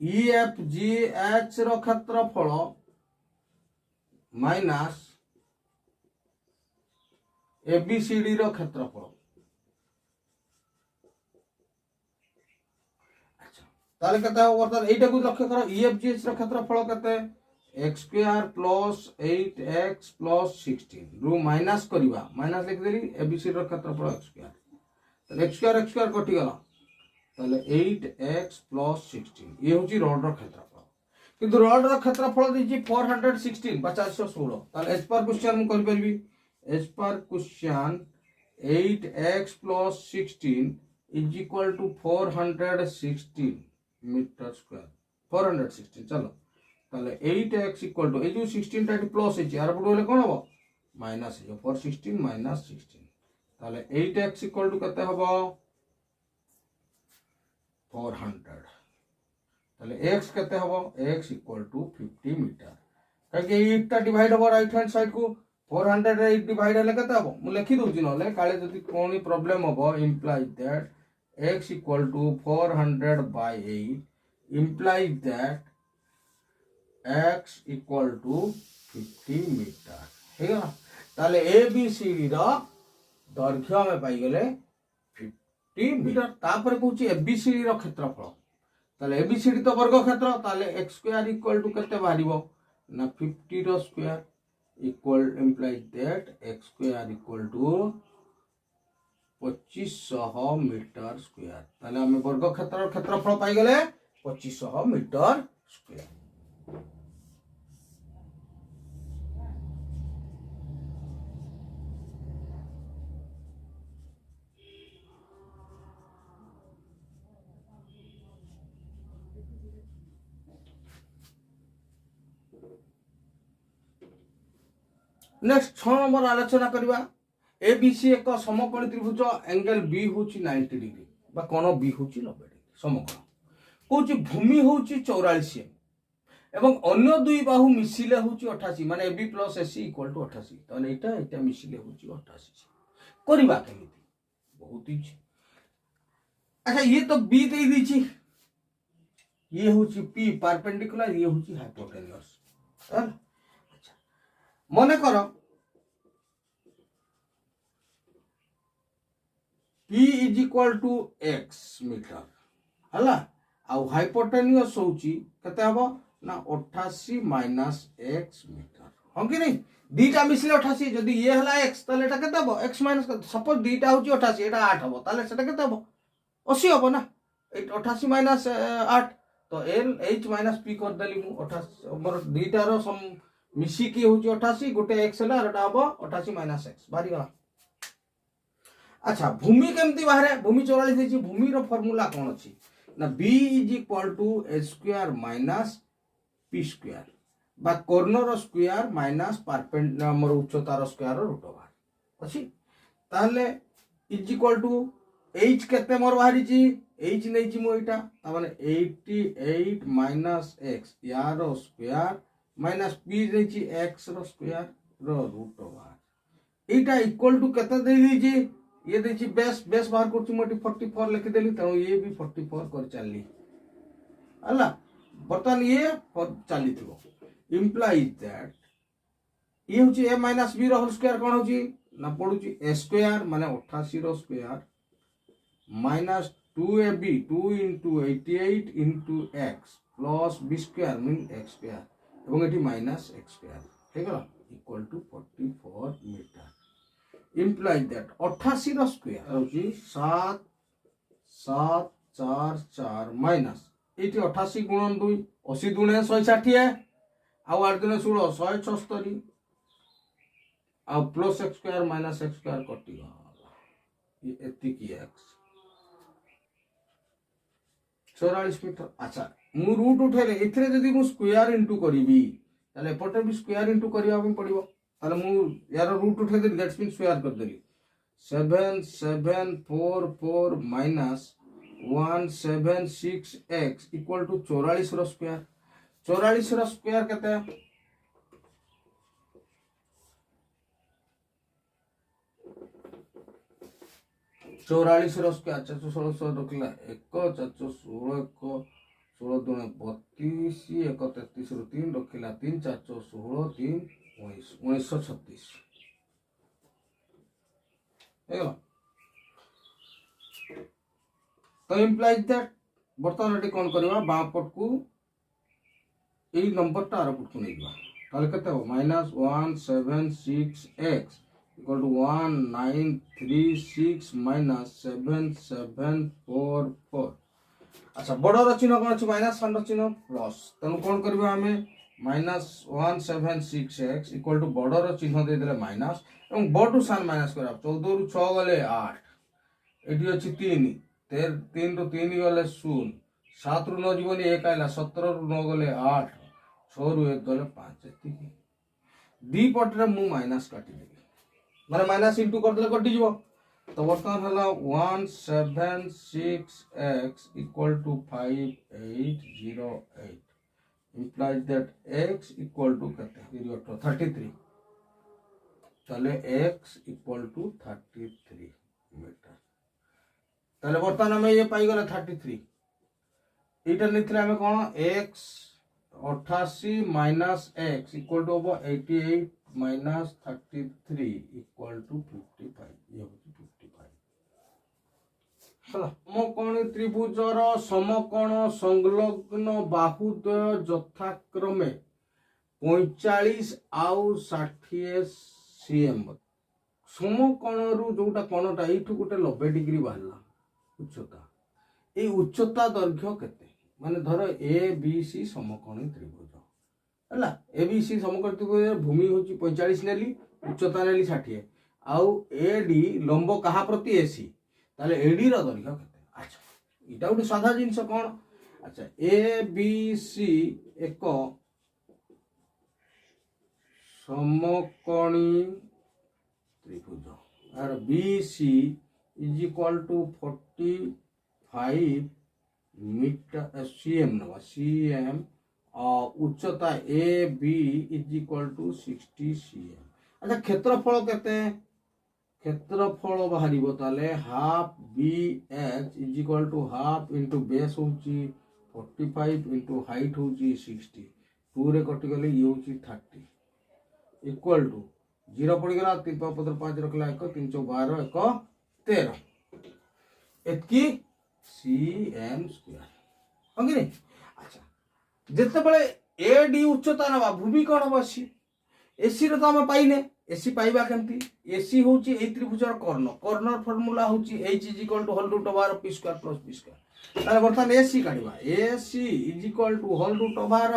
ईएफजीएच रो क्षेत्रफल माइनस एबीसीडी रो क्षेत्रफल अच्छा ताले केते हो वर्तमान एटा को लक्ष्य करो ईएफजीएच रो क्षेत्रफल केते x square plus 8x plus 16 रू माइनस करिवा माइनस लिख देली एबीसीडी रो क्षेत्रफल x स्क्वायर ताले x स्क्वायर कटि गला ताले 8x प्लस 16 ये होची रॉड रो क्षेत्रफल किंतु रॉड रो क्षेत्रफल दिछि 416 516 ताले एज पर क्वेश्चन हम कर परबी as per question 8x plus 16 is equal to 416 metre square 416 चलो ताले 8x इक्वल टू ए जो 16 टा प्लस है यार पडो ले कोन हो माइनस है 416 माइनस 16 ताले 8x इक्वल टू कते हबो 400 ताले x केते हबो x इक्वल टू 50 मीटर काके इटा डिवाइड हबो राइट हैंड साइड को 400 रे डिवाइड हले केते हबो मु लिखि दोछि नले काले जति कोनी प्रॉब्लम हबो implies that x equal to 400 by 8 implies that x equal to 50 metre ठीक है ताले ए बी सी डी रो दैर्घ्य में पाई गेले 50 मीटर तापर कहूची एबीसीडी रो क्षेत्रफल ताले एबीसीडी तो वर्ग क्षेत्र ताले x स्क्वायर इक्वल टू केते बाहरिबो ना 50 रो square equal implies that x square equal to 2500 metre square ताले हम वर्ग क्षेत्र क्षेत्रफल पाई गेले 2500 मीटर स्क्वायर नेक्स्ट 6 नंबर आलोचना करबा एबीसी एक समकोणी त्रिभुज एंगल बी होची 90 डिग्री बा कोण बी होची 90 डिग्री समकोण कोची भूमि होची 44 एवं अन्य दुई बाहु मिसिले होची 88 माने AB plus AC equal to 88 तो एटा मिसिले होची 88 करबा केमिति बहुत ही अच्छा ये तो बी दे दीची ये होची पी परपेंडिकुलर ये होची हाइपोटेन्यूस अच्छा मने करो P is equal to x metre हला आउ हाइपोटेन्यूस होची कते हबो ना 88 माइनस x मीटर हम कि नहीं दीटा मिसले 88 जदी ये हला x तले एटा कते हबो x माइनस सपोज दीटा होची 88 एटा 8 हबो तले सेटा कते हबो 80 हबो ना 88 माइनस 8 तो n h माइनस p कर देली मु 88 मोर दीटा रो सम मिसी की होची 88 गोटे x हला एटा हबो 88 माइनस x बारी गला अच्छा भूमि केमती बाहरे भूमि 44 देछि भूमि रो फार्मूला कोन अछि ना b is equal to a square minus p square बा कॉर्नर रो स्क्वायर माइनस परपेंडिकुलर हमर उच्चता रो स्क्वायर रो रूट ओवर अछि ताले इज इक्वल टू एच केते मोर बाहरी ची एच नै ची मो एटा ता माने 88 माइनस x यार स्क्वायर माइनस p नै ची x रो स्क्वायर रो root over Etah equal to केते दे दी ची ये दे ची बेस बेस बाहर करछु मोटी 44 लिखि देली त ये भी 44 कर चलली हला बर्तन ये चली थो implies that ये होची a माइनस b रो होल स्क्वायर कोन होची ना पडुची a स्क्वायर माने 88 रो square minus 2ab 2 into 88 into x plus b square mean x square एवं एटी माइनस x स्क्वायर हे गला equal to 44 metre implies that 88 रो स्क्वायर होची 7 7 4 4 माइनस एटी 88 गुणन 2 80 दुणे 160 आउ 8 दुणे 16 176 आ plus x square minus x square कटि गला ये एति की x 44 मीटर अच्छा मु रूट उठेले इथरे जदी मु स्क्वायर इनटू करिवि ताले एपटे भी स्क्वायर इनटू करिया में पड़िबो ताले मु यार रूट उठे देली दैट्स मीन स्क्वायर कर देली 7744 माइनस 176x इक्वल टू 44 रो स्क्वायर 44 रो स्क्वायर केते 44 रो स्क्वायर 416 रखला 1 416 1 16 दुणे 32 1 33 रो 3 रखला 3 416 3 1936 हेगा तो इंप्लाइज दैट बर्तमान एटी कोन करबा बाम पट को एई नंबर ता आर पट को नै दिबा ताले कते हो -176x equal to 1936 minus 7744 अच्छा बड़र चिन्ह कोन अछि माइनस 1 चिन्ह प्लस तनु कोन करबा हमें -176x equal to बड़र चिन्ह दे देले माइनस एवं बडू सान माइनस करा 14 रु 6 गले 8 एटी अछि 3 3 रु 3 गले 0 7 रु 9 जीवनी 1 आइला 17 रु 9 गले 8 6 रु 1 गले 5 एति दी पटरे मु माइनस काटी देबी माने माइनस इनटू कर देले कटि जीवो तो वर्तमान हला 176x equal to 5808 implies that x equal to कते 33 तले x equal to 33 मीटर तले वर्तमान में ये पाई गले 33 एटा निथले हमें कोन x 88 minus x equal to 88 minus 33 equal to 55 ये होची 55 हला समकोण त्रिभुजर समकोण संलग्न बाहुद्वय यथाक्रमे 45 आउ 60 cm समकोण रु जोटा कोणटा एठु गोटे 90 डिग्री बाहरला उच्चता ए उच्चता दैर्घ्य केते माने धर ए बी सी समकोणी त्रिभुज हला ए बी सी समकोणी त्रिभुज भूमि होची 45 नेली उच्चता नेली 60 आउ ए डी लंब कहा प्रति एसी ताले ए डी रो दैर्घ्य केते अच्छा इटा उटे साधा जिंस कोन अच्छा ए बी सी एक समकोणी त्रिभुज और B C is equal to 45 metre CM नवा सीएम उच्चता A B is equal to 60 CM अच्छा क्षेत्रफल केते क्षेत्रफल बाहरिबो ताले half B H is equal to half into base होची 45 इनटू हाइट होची 60 2 रे कटि गले ये होची 30 इक्वल टू 0 पड़ी गला 3 पदर 5 रखला 1 3 12 1 13 एतकी सीएम स्क्वायर ओके नहीं अच्छा जते बळे ए डी उच्चता नबा भूमि कोन बसी एसी रो तो हम पाइने एसी पाइबा केमती एसी होची ए त्रिभुजर कॉर्नर फार्मूला होची h is equal to whole root over p square plus b square ताले बर्तमान एसी काढिबा AC is equal to whole root over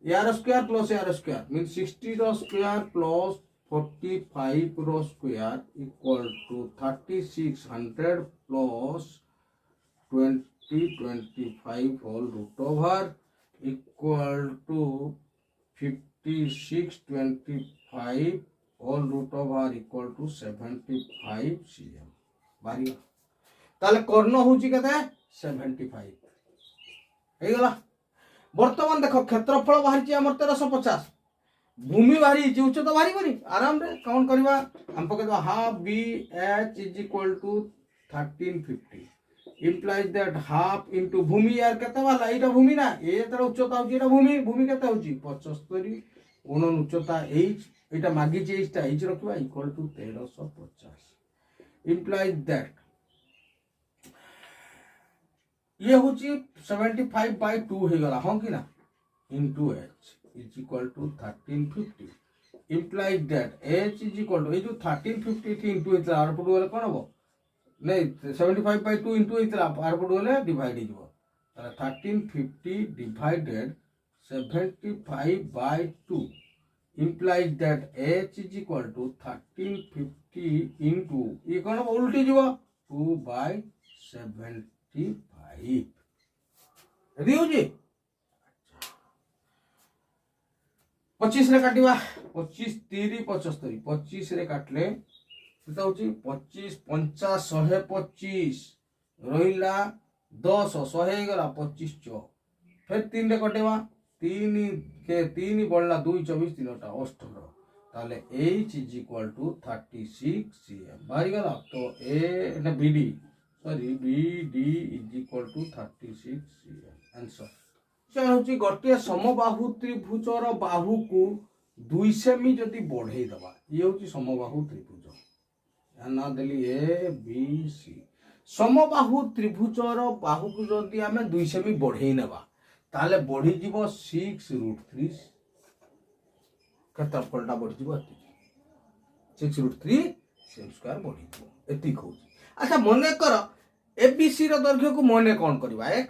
यार स्क्वायर प्लस यार स्क्वायर मीन 60 रो स्क्वायर प्लस 45 रो square equal to 3600 plus 2025 whole root over equal to 5625 whole root over equal to 75 cm बारी ताले कर्ण होची केते 75 हे गला। वर्तमान देखो क्षेत्रफल बाहरी छि हमर 1350, भूमि बाहरी छि उच्चता बाहरी बनी आराम रे काउंट करबा। हम पकेबा half B H is equal to 1350 implies that half into भूमि यार केते वाला एटा भूमि ना ए तर उच्चता होची एटा भूमि भूमि केते होची 75 गुणन उच्चता h एटा मागी छि h ता h रखबा इक्वल टू 1350 implies that ये होची 75/2 हे गला हां कि ना into h is equal to 1350 implies that h is equal to ए जो 1350 थी into इतला आर पडु वाला कोन हो नहीं 75/2 into इतला आर पडु वाला डिवाइड हो जबो ताला 1350 divided 75/2 implies that h is equal to 1350 into ये कोन उल्टी जबो 2/75 यदि हो जी 25 रे काटिबा 25 3 75 25 रे काटले सेटा होची 25 50 125 रहिला 10 100 हे गला 25 चो फिर 3 रे कटेबा 3 के 3 बढ़ला 2 24 3 टा 18 ताले h is equal to 36 cm बाहर गला तो a ना bd sorry bd is equal to 36 cm answer होची गोटे समबाहु त्रिभुजर बाहु को 2 सेमी जदी बढ़ाई दबा ये होची समबाहु त्रिभुज या ना देली ए बी सी समबाहु त्रिभुजर बाहु को जदी हमें 2 सेमी बढ़ाई नेबा ताले बढ़ी जीवो 6√3 क्षेत्रफलटा बढ़ी जीवो 6√3 सेम स्क्वायर बढ़ी जीवो एति होची। अच्छा मने कर एबीसी रो दैर्घ्य को मने कोन करबा x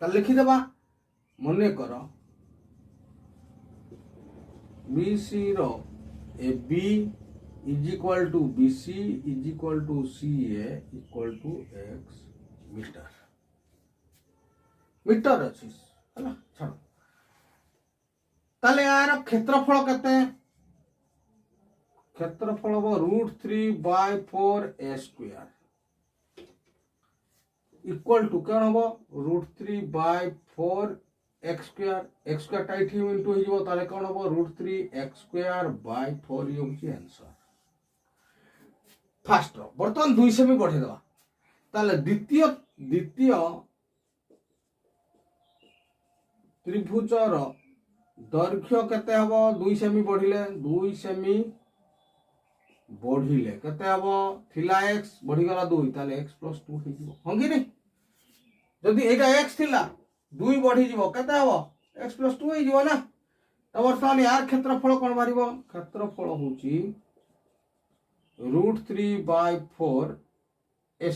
त लिखि देबा मने कर BC रो AB is equal to BC is equal to CA equal to x metre metre अछि हला छाड़ ताले यार क्षेत्रफल कते क्षेत्रफल हो √3/4a² इक्वल टू केन हो √3/4 x² टाइट इनटू हो ताले कोन हो √3x²/4 ये होची आंसर फर्स्ट रो बर्तमान 2 सेमी बढ़े दवा ताले द्वितीय त्रिभुजर दैर्घ्य केते हबो 2 सेमी बढ़िले 2 सेमी बढ़िले केते हबो थिला x बढ़ी गला 2 ताले x + 2 हे जीवो हंगी नै जदी एटा x थिला 2 बढ़ी जीवो केते हबो x + 2 हे जीवो ना तो वर्तमान यार क्षेत्रफल कोन मारिबो क्षेत्रफल होची √3/4 a²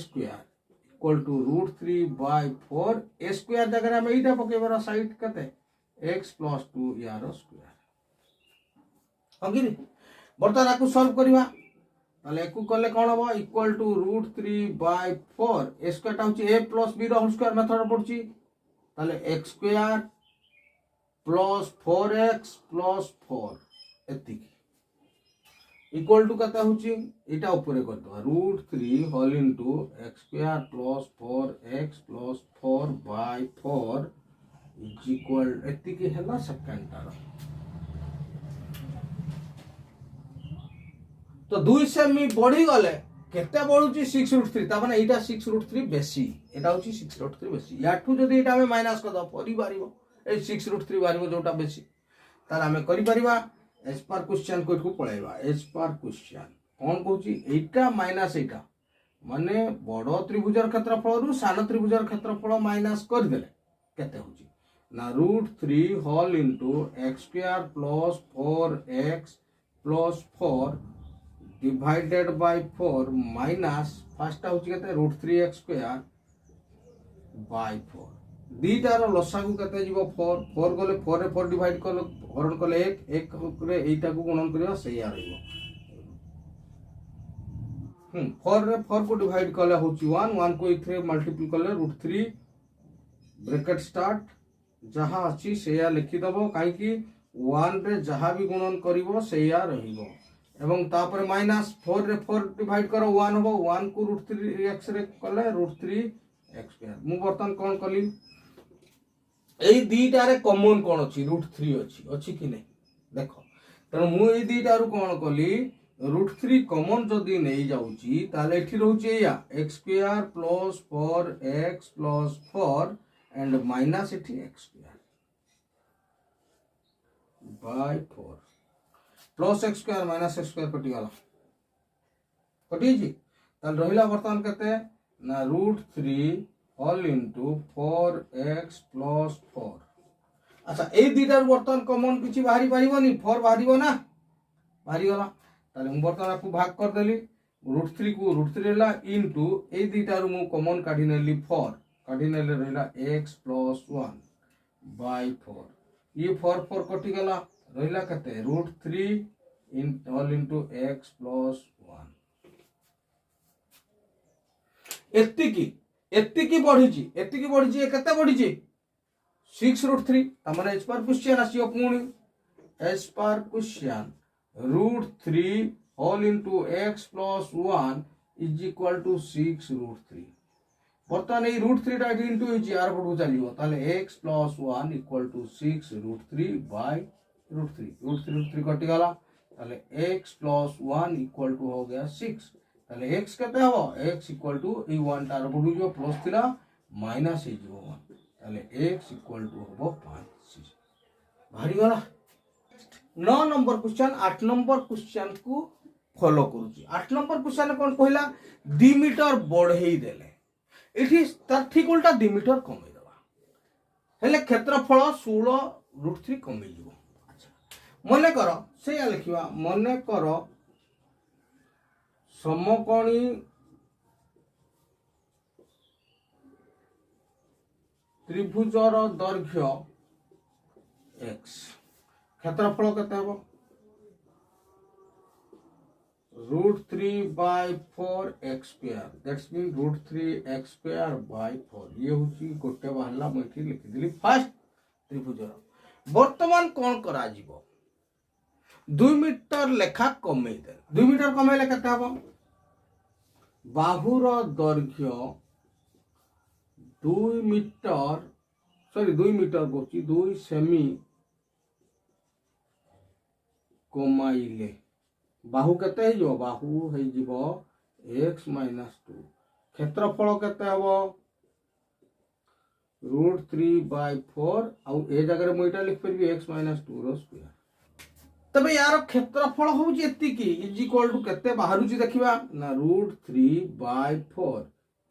इक्वल टू √3/4 a² जगह में एटा पकेबरा साइड केते x + 2 यार स्क्वायर हंगी नै वर्तमान आकु सॉल्व करिवा ताले एकु करले कोन हो इक्वल टू √3/4 a² होची a + b रो होल स्क्वायर मेथड पडची ताले x² + 4x + 4 एतिक इक्वल टू कता होची एटा ऊपर कर दो √3 whole into x² + 4x + 4/4 is equal एतिक हैला सेकंड तार तो 2 सेमी बढ़ी गले केते बढ़ुची 6√3 ता माने एटा 6√3 बेसी एटा होची 6√3 बेसी याठू जदी एटा में माइनस कर दो परि बारिबो ए 6√3 बारिबो जोटा बेसी तार हमें करि परिबा एज पर क्वेश्चन को पळाइबा एज पर क्वेश्चन कोन कहूची एटा माइनस एटा माने बड़ त्रिभुजर क्षेत्रफल रु सान त्रिभुजर क्षेत्रफल माइनस कर देले केते होची ना √3 whole into x² + 4x + 4 divided by 4 minus first होची केते √3x²/4 दीटार लसागु केते जीवो 4 4 गले 4 रे 4 डिवाइड करलो हरण करले 1 1 रे एटा को गुणन करियो सेया रहइबो 4 रे 4 को डिवाइड करले होची 1 1 को 1 रे मल्टीपल करले √3 ब्रैकेट स्टार्ट जहां अछि सेया लिखि दबो काई कि 1 रे जहां भी गुणन करिवो सेया रहिबो एवं तापर माइनस 4 रे 4 डिवाइड करो 1 हो 1 को √3x रे कले √3x²। मु बर्तन कोन कली एई दीटा रे कॉमन कोन अछि √3 अछि कि नै देखो त मु एई दीटा रु कोन कली √3 कॉमन जदी नै जाउची ताले एठी रहउची या x² + 4x + 4 एंड माइनस एठी x² by 4 plus x² minus x² कटि गला कटि जी ताल रहिला वर्तमान केते ना √3 होल इनटू 4x + 4। अच्छा ए दीटा वर्तमान कॉमन किछि बाहरी परिबोनी 4 बाहरीबो ना बाहरी गला ताले हम वर्तमान आपको भाग कर देली √3 को √3 रेला इनटू ए दीटा रु मु कॉमन काढी नेली 4 काढी नेले रहिला x + 1 by 4 ये 4 4 कटि गला रहिला कते √3 इन ऑल इनटू x + 1 एत्तिकी बढ़िची ए कते बढ़िची 6√3 तमरे एज पर क्वेश्चन आसियो पुणी as per question √3 whole into x + 1 is equal to 6√3 बर्तमान ए √3 टा इनटू इज आर बडू चलियो ताले x + 1 इक्वल टू 6√3 बाय √3 कटि गला ताले x + 1 इक्वल टू हो गया 6 ताले x केते हो x इक्वल टू ए 1 टार बडू जो प्लस थिला माइनस ए जो 1 ताले x इक्वल टू हो 5 भारी गला 9 नंबर क्वेश्चन 8 नंबर क्वेश्चन को फॉलो करूची 8 नंबर क्वेश्चन कोन कहला 2 मीटर बढ़ेई देले एठी तार ठीक उल्टा 2 मीटर कमे देबा हेले क्षेत्रफल 16√3 कमे जिवो। अच्छा मने करो से या लिखिबा मने करो समकोणी त्रिभुजर दैर्घ्य x क्षेत्रफल केते हो √3 by 4x²। That's mean √3x² by 4 ये होची गोटे बाहरला मठी लिखि दिली फर्स्ट त्रिभुजर। वर्तमान कोन करा जीवो 2 मीटर लेखा कमे दे 2 मीटर कमेले केते हो बाहुर दैर्घ्य 2 मीटर गोची 2 सेमी कमाइले बाहु केते हो बाहु हे जीवो x - 2 क्षेत्रफल केते हो √3 by 4 आउ ए जगह रे मोइटा लिख परबी x - 2 रो स्क्वायर तबे यार क्षेत्रफल होउची एत्ती की इज इक्वल टू केते बाहरुची देखिबा ना √3 by 4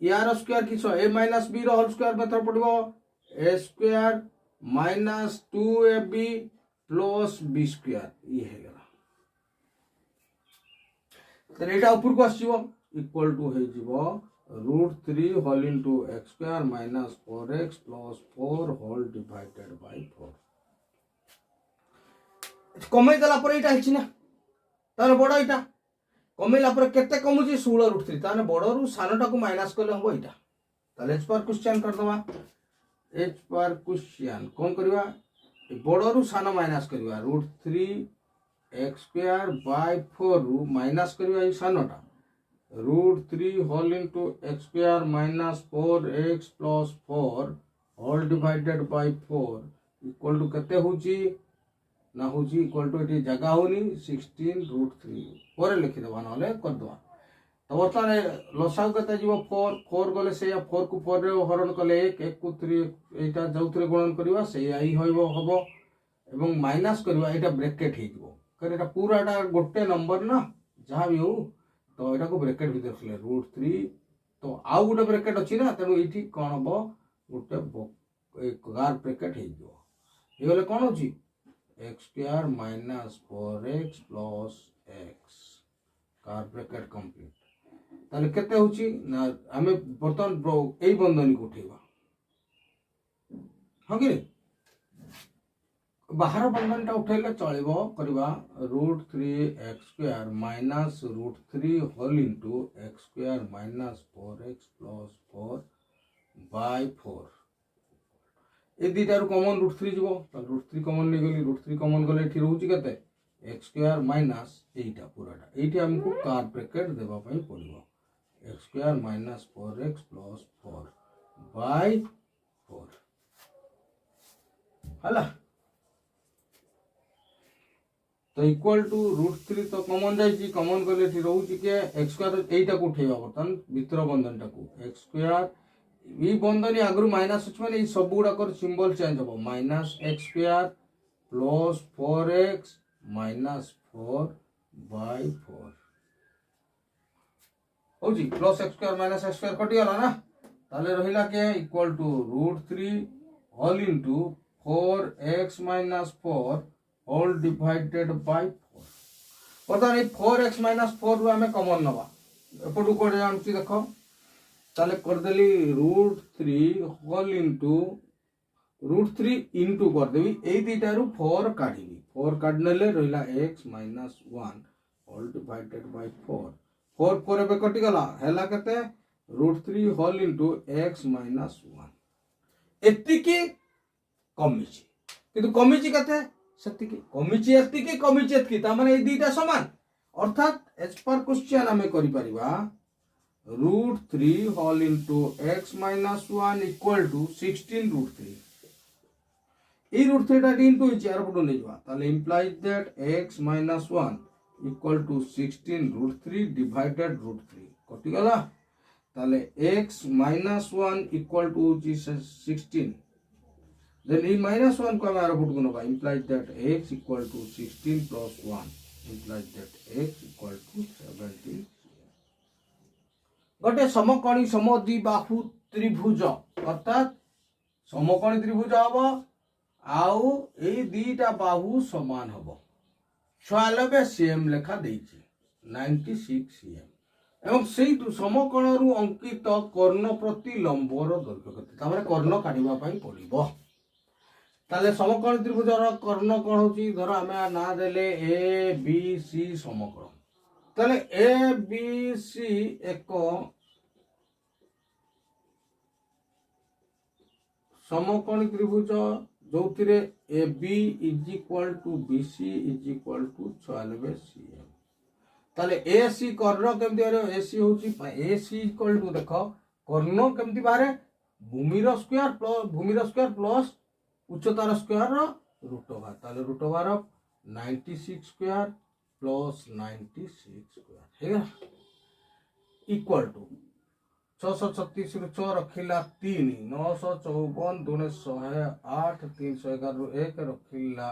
यार स्क्वायर किछो a - b रो होल स्क्वायर मेथड पड़िबो a² - 2ab plus b² ये हे गला त एटा ऊपर को आसीबो इक्वल टू हे जीवो √3 whole into x² - 4x + 4 whole divided by 4 कमे दला पर एटा हिची ना ताने बड़ एटा कमेला पर केते कमुची 16√3 ताने बड़ रु सानटा को माइनस करले हो एटा ताले एच पर क्वेश्चन कर दवा एच पर क्वेश्चन कोन करबा बड़ रु सान माइनस करबा √3x² by 4 रु माइनस करबा ई सानटा √3 whole into x² - 4x + 4 whole divided by 4 equal to केते होची ना होची इक्वल टू एटी जगह होनी 16√3 पर लिखि देबा नले कर दवा तो वर्तमान लसाउ केते जीवो 4 गले से 4 को 4 रे हरण कले 1 को 3 एटा जौथरे गुणन करबा से आई होइबो हबो एवं माइनस करबा एटा ब्रैकेट हे जीवो कर एटा पूराटा गोटे नंबर ना जहां भी हो तो एटा को ब्रैकेट भीतर खले √3 तो आउ गोटे ब्रैकेट अछि ना तनो एठी कोन हबो गोटे एक गार ब्रैकेट हे जीवो हे गले कोन होची x² - 4x + x car bracket complete ताले केते होची ना हमें बर्तन एई बंधनी को उठेबा हां कि बाहर बंधन टा उठेले चलिबो करबा √3x² - √3 whole into x² - 4x + 4 by 4 ए दीटा रु कॉमन √3 जीवो त √3 कॉमन नै गली √3 कॉमन गले एठी रहउची केते एक्स स्क्वायर माइनस एटा पूराटा एटी हमको कार ब्रैकेट देबा पई पड़िबो X square minus 4x plus 4 by 4 हला तो इक्वल टू √3 तो कॉमन जाई कॉमन गले थी रहउची के x स्क्वायर एटा को उठेबा बर्तन भीतर बंधन टा को x स्क्वायर ई बंधन आगु माइनस अछि माने ई सब गुडा कर सिंबल चेंज हो minus x square plus 4x minus 4 by 4 होजी plus x square minus x square कटि गला ना ताले रहिला के equal to √3 whole into 4x minus 4 whole divided by 4 बर्तमान ये 4x माइनस 4 रु हमें कॉमन नवा एपटू कोड जानछि देखो ताले कर देली √3 होल इनटू √3 इनटू कर देबी ए दीटा रु 4 काढीबी 4 काढनेले रहिला x minus 1 whole divided by 4 4 4 एबे कटि गला हैला केते √3 होल इनटू x माइनस 1 एतिकी कमिची किंतु कमिची केते सेतिकी कमिची एतिकी ता माने ए दीटा समान अर्थात एज पर क्वेश्चन हमें करि परिबा √3 whole into x minus 1 equal to 16 √3 ए √3 टा इनटू चार पटो नै जवा ताले implies that x minus 1 equal to 16 √3 divided √3 कटि गला ताले x minus 1 equal to 16 then e minus 1 को हम आरो पुट गुनो बा implies that x equal to 16 plus 1 implies that x equal to 17 गोटे समकोणी समद्विबाहु त्रिभुज अर्थात समकोणी त्रिभुज हबो आउ ए दीटा बाहु समान हबो 96 cm लेखा देछि 96 cm एवं सेही समकोण रु अंकित कर्ण प्रति लंबर दैर्घ्य केते तामे कर्ण काढिबा पई पड़िबो ताले समकोण त्रिभुज रो कर्ण कोन होची धर हमें ना देले ए बी सी समकोण ताले ए बी सी एक समकोण त्रिभुज जोथिरे A B is equal to B C is equal to 96 cm ताले ए सी कर्ण केमति बारे ए सी होची ए सी इक्वल टू देखो कर्ण केमति बारे भूमिर स्क्वायर प्लस उच्चतार स्क्वायर रूट ओवर ताले root over of 96 square plus 96 square हेगा इक्वल टू 636 रु 6 रखिला 3 954 दुने 108 311 रु 1 रखिला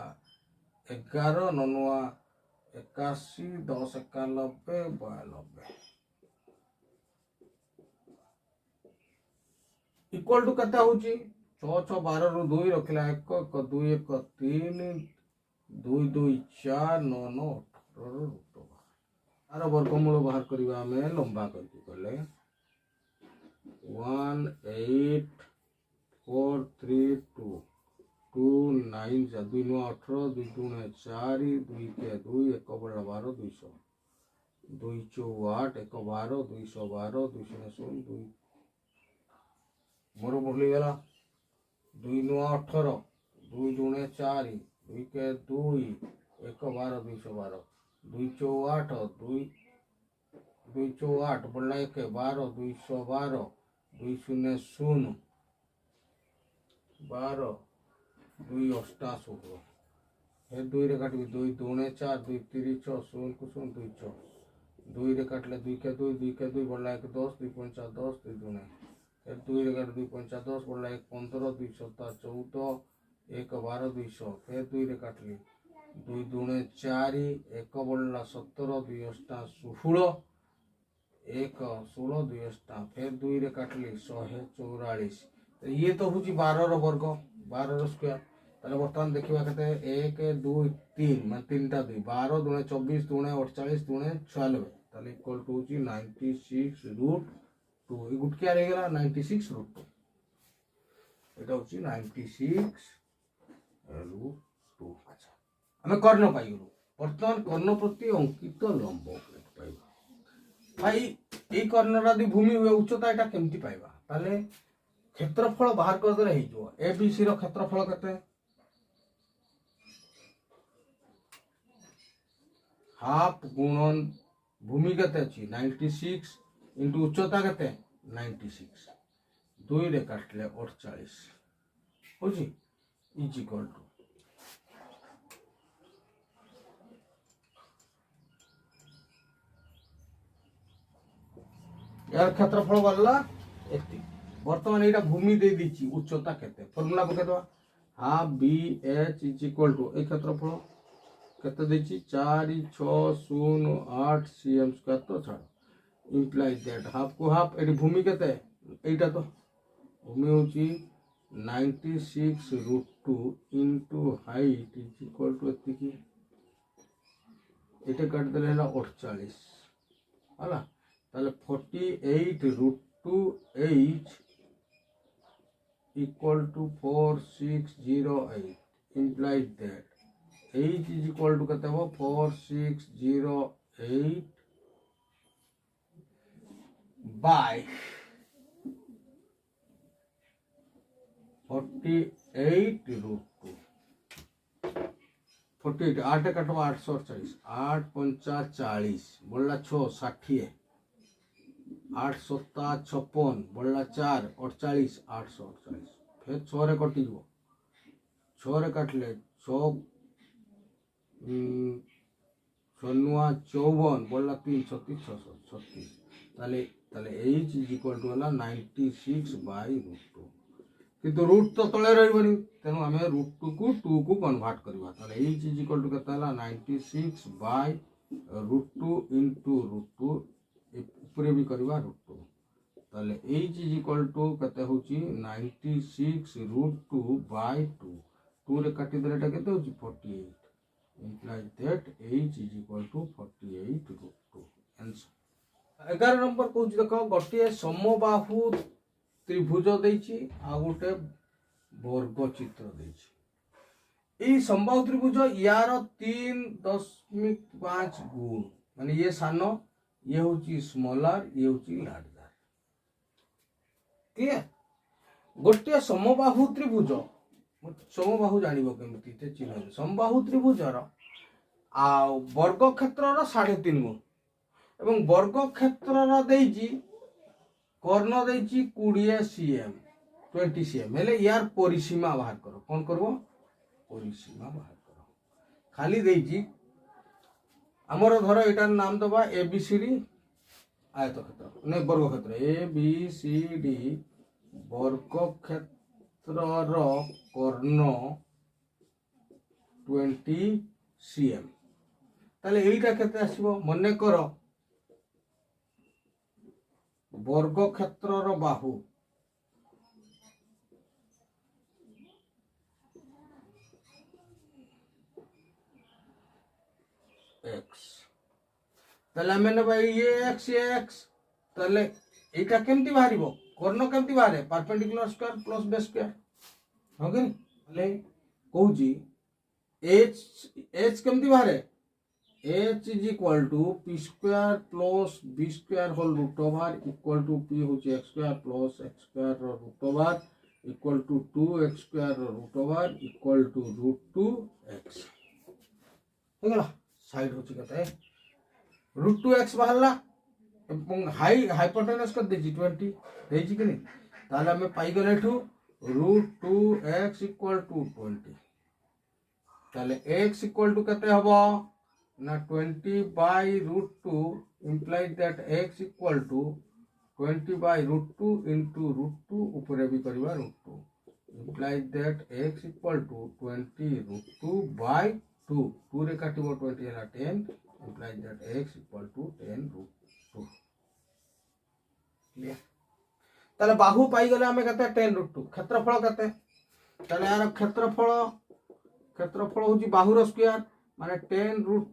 11 9 81 10 91 92 इक्वल टू कता होची 6 6 12 रु 2 रखिला 1 1 2 1 3 2 2 4 9 9 18 रु रूट ओवर आरो वर्गमूल बाहर करबा हमें लंबा करके करले 1 8 4 3 2 2 9 जा 2 9 18 2 2 4 2 के 2 1 बड़ा 12 200 2 4 8 1 12 212 200 2 मोर भूली गला 2 9 18 2 2 4 2 के 2 1 12 212 2 4 8 2 2 4 8 बड़ा 1 12 212 2 0 0 12 2 8 16 हे 2 रे काटबी 2 2 4 2 3 6 0 को 0 2 6 2 रे काटले 2 के 2 बड़ा 1 10 2 5 10 2 2 फिर 2 रे काट 2 5 10 बड़ा 1 15 2 7 14 1 12 200 फिर 2 रे काटली 2 2 4 1 बड़ा 17 2 8 16 1 16 2 8 फिर 2 रे काटली 144 ये तो हुची 12 रो वर्ग 12 रो स्क्वायर ताले बर्तमान देखिबा कते 1 2 3 माने 3 टा 2 12 2 24 2 48 2 96 ताले इक्वल टू हुची 96 रूट 2 ये गुट क्या रहेगा 96 रूट 2 एटा होची 96 रूट 2 अच्छा हमें कर्ण पाइगलु वर्तमान कर्ण प्रति अंकित लंब पाइबा भाई ए कर्णरा दि भूमि हुए उच्चता एटा केमति पाइबा ताले क्षेत्रफल बाहर कर दे रही जो ए बी सी रो क्षेत्रफल कते हाफ गुणन भूमि केते अछि 96 इंटू उच्चता केते 96 2 रे काटले 48 होची इज इक्वल टू यार क्षेत्रफल वाला एति वर्तमान एटा भूमि दे दीची उच्चता केते फार्मूला पके दवा half B H is equal to A क्षेत्रफल केते देची 4 6 0 8 cm स्क्वायर तो छाड़ इंप्लाई दैट हाफ को हाफ एटी भूमि केते एटा तो भूमि होची 96√2 into height is equal to एति की एटा काट देले हला 48 हला ताले 48√2h equal to 4608 implies that h is equal to कहते हो 4608 by 48√2 48 8 कटवा 848 8 पंचा 40 बोला 6 60 8 7 56 बोला 4 48 848 फिर 6 रे कटि जो 6 रे काटले 6 छनुआ 54 बोला 3 36 636 ताले h इज इक्वल टू होला 96/√2 किंतु रूट तो तले रहिबनी तेनु हमें √2 को 2 को कन्वर्ट करबा ताले h इज इक्वल टू केता होला 96/√2 इनटू √2 ऊपर भी करबा √2 ताले h इज इक्वल टू केते होची 96√2/2 2 रे काटी देले एटा केते होची 48 implies that h is equal to 48√2 answer 11 number कहूची देखो गोटे समबाहु त्रिभुज देछि आ गोटे वर्ग चित्र देछि ई समबाहु त्रिभुज यार 3.5 गुण माने ये सानो ये होची स्मॉलर ये होची लार्जर क्लियर गोटे समबाहु त्रिभुज समबाहु जानिबो केमिति ते चिन्ह समबाहु त्रिभुजर आ वर्ग क्षेत्रर 3.5 गुण एवं वर्ग क्षेत्रर देछि कर्ण देछि 20 cm 20 cm हेले यार परिसीमा बाहर करो कोन करबो परिसीमा बाहर करो खाली देछि हमर धर एटार नाम दबा एबीसीडी आयतक्षेत्र ने वर्ग क्षेत्र एबीसीडी वर्ग क्षेत्रर कर्ण 20 cm ताले एटा केते आसीबो मने करो वर्ग क्षेत्रर बाहु x ताले हमें ने भाई ये x ताले एटा केमती बाहरिबो कर्ण केमती बाहरे perpendicular square plus base square होगे ताले कहूची h केमती बाहरे h is equal to p square plus b square whole root over equal to p होची x square plus x square root over equal to 2x square root over equal to √2x हो गला साइड होची कते √2x बाहरला एवं हाइपोटेनस कर देची 20 देची कि नहीं ताले हमें पाई गले ठू √2x equal to 20 ताले x equal to कते हबो ना 20/√2 implies that x equal to 20/√2 into √2 ऊपर भी करबा √2 implies that x equal to 20√2/2 2 रे काटिबो 20 हला 10 implies that x equal to 10√2 clear ताले बाहु पाई गले हमें कते 10√2 क्षेत्रफल कते ताले यार क्षेत्रफल होची बाहुर स्क्वायर माने 10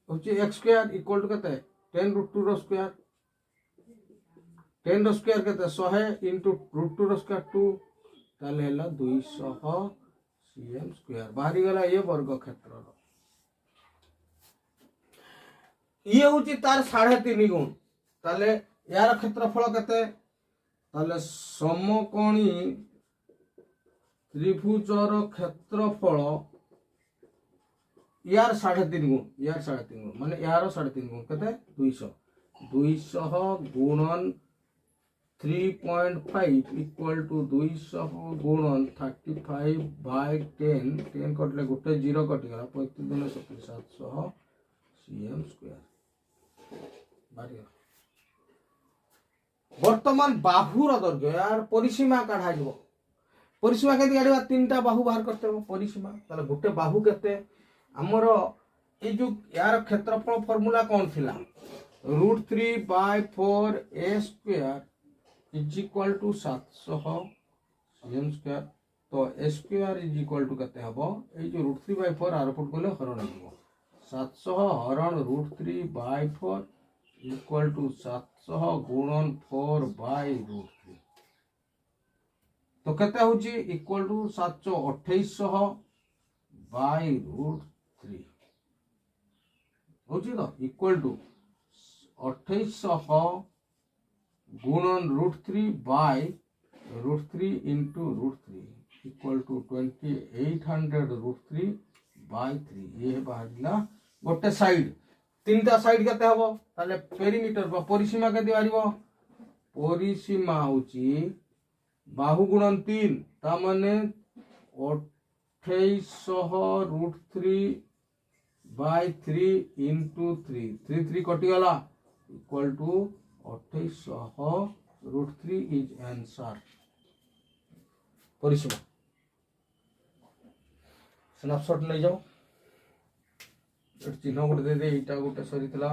होची x स्क्वायर इक्वल टू कते 10√2 रो स्क्वायर 10 रो स्क्वायर कते 100 इनटू √2 रो स्क्वायर 2 ताले हला 200 cm स्क्वायर बाहरी गला ये वर्ग क्षेत्र रो ये होची तार 3.5 गुण ताले यार क्षेत्रफल कते ताले समकोणी त्रिभुजर क्षेत्रफल यार 3.5 गुण यार 3.5 गुण माने यार 3.5 गुण केते 200 गुणन 3.5 इक्वल टू 200 गुणन 35 बाय 10 10 कटले गोटे 0 कटिगला 35 गुण 700 cm स्क्वायर बारी वर्तमान बाहुर दैर्घ्य यार परिसीमा काढा जबो परिसीमा केति काढिबा तीनटा बाहु बाहर करते हो परिसीमा ताले गोटे बाहु केते हमर ए जो यार क्षेत्रफल फार्मूला कौन थिला √3/4 a square is equal to 700 cm square तो a square is equal to केते हबो ए जो √3/4 आर पुट गले हरण हबो 700 हरण √3/4 इक्वल टू 700 गुणन 4/√3 तो केते होची इक्वल टू 728 बाय √3 होची तो इक्वल टू 2800 गुणन √3 by √3 into √3 equal to 2800 √3 by 3 ये बाहरला गोटे साइड तीनटा साइड केते हबो ताले पेरीमीटर बा परिसीमा केते बारिबो परिसीमा होची बाहु गुणन 3 ता माने 2800 √3 बाय 3 इनटू 3 3 कटि गला इक्वल टू 2800 √3 इज आंसर परिसीमा स्नैपशॉट ले जाओ चिन्ह गोटे दे दे एटा गोटे सरीतला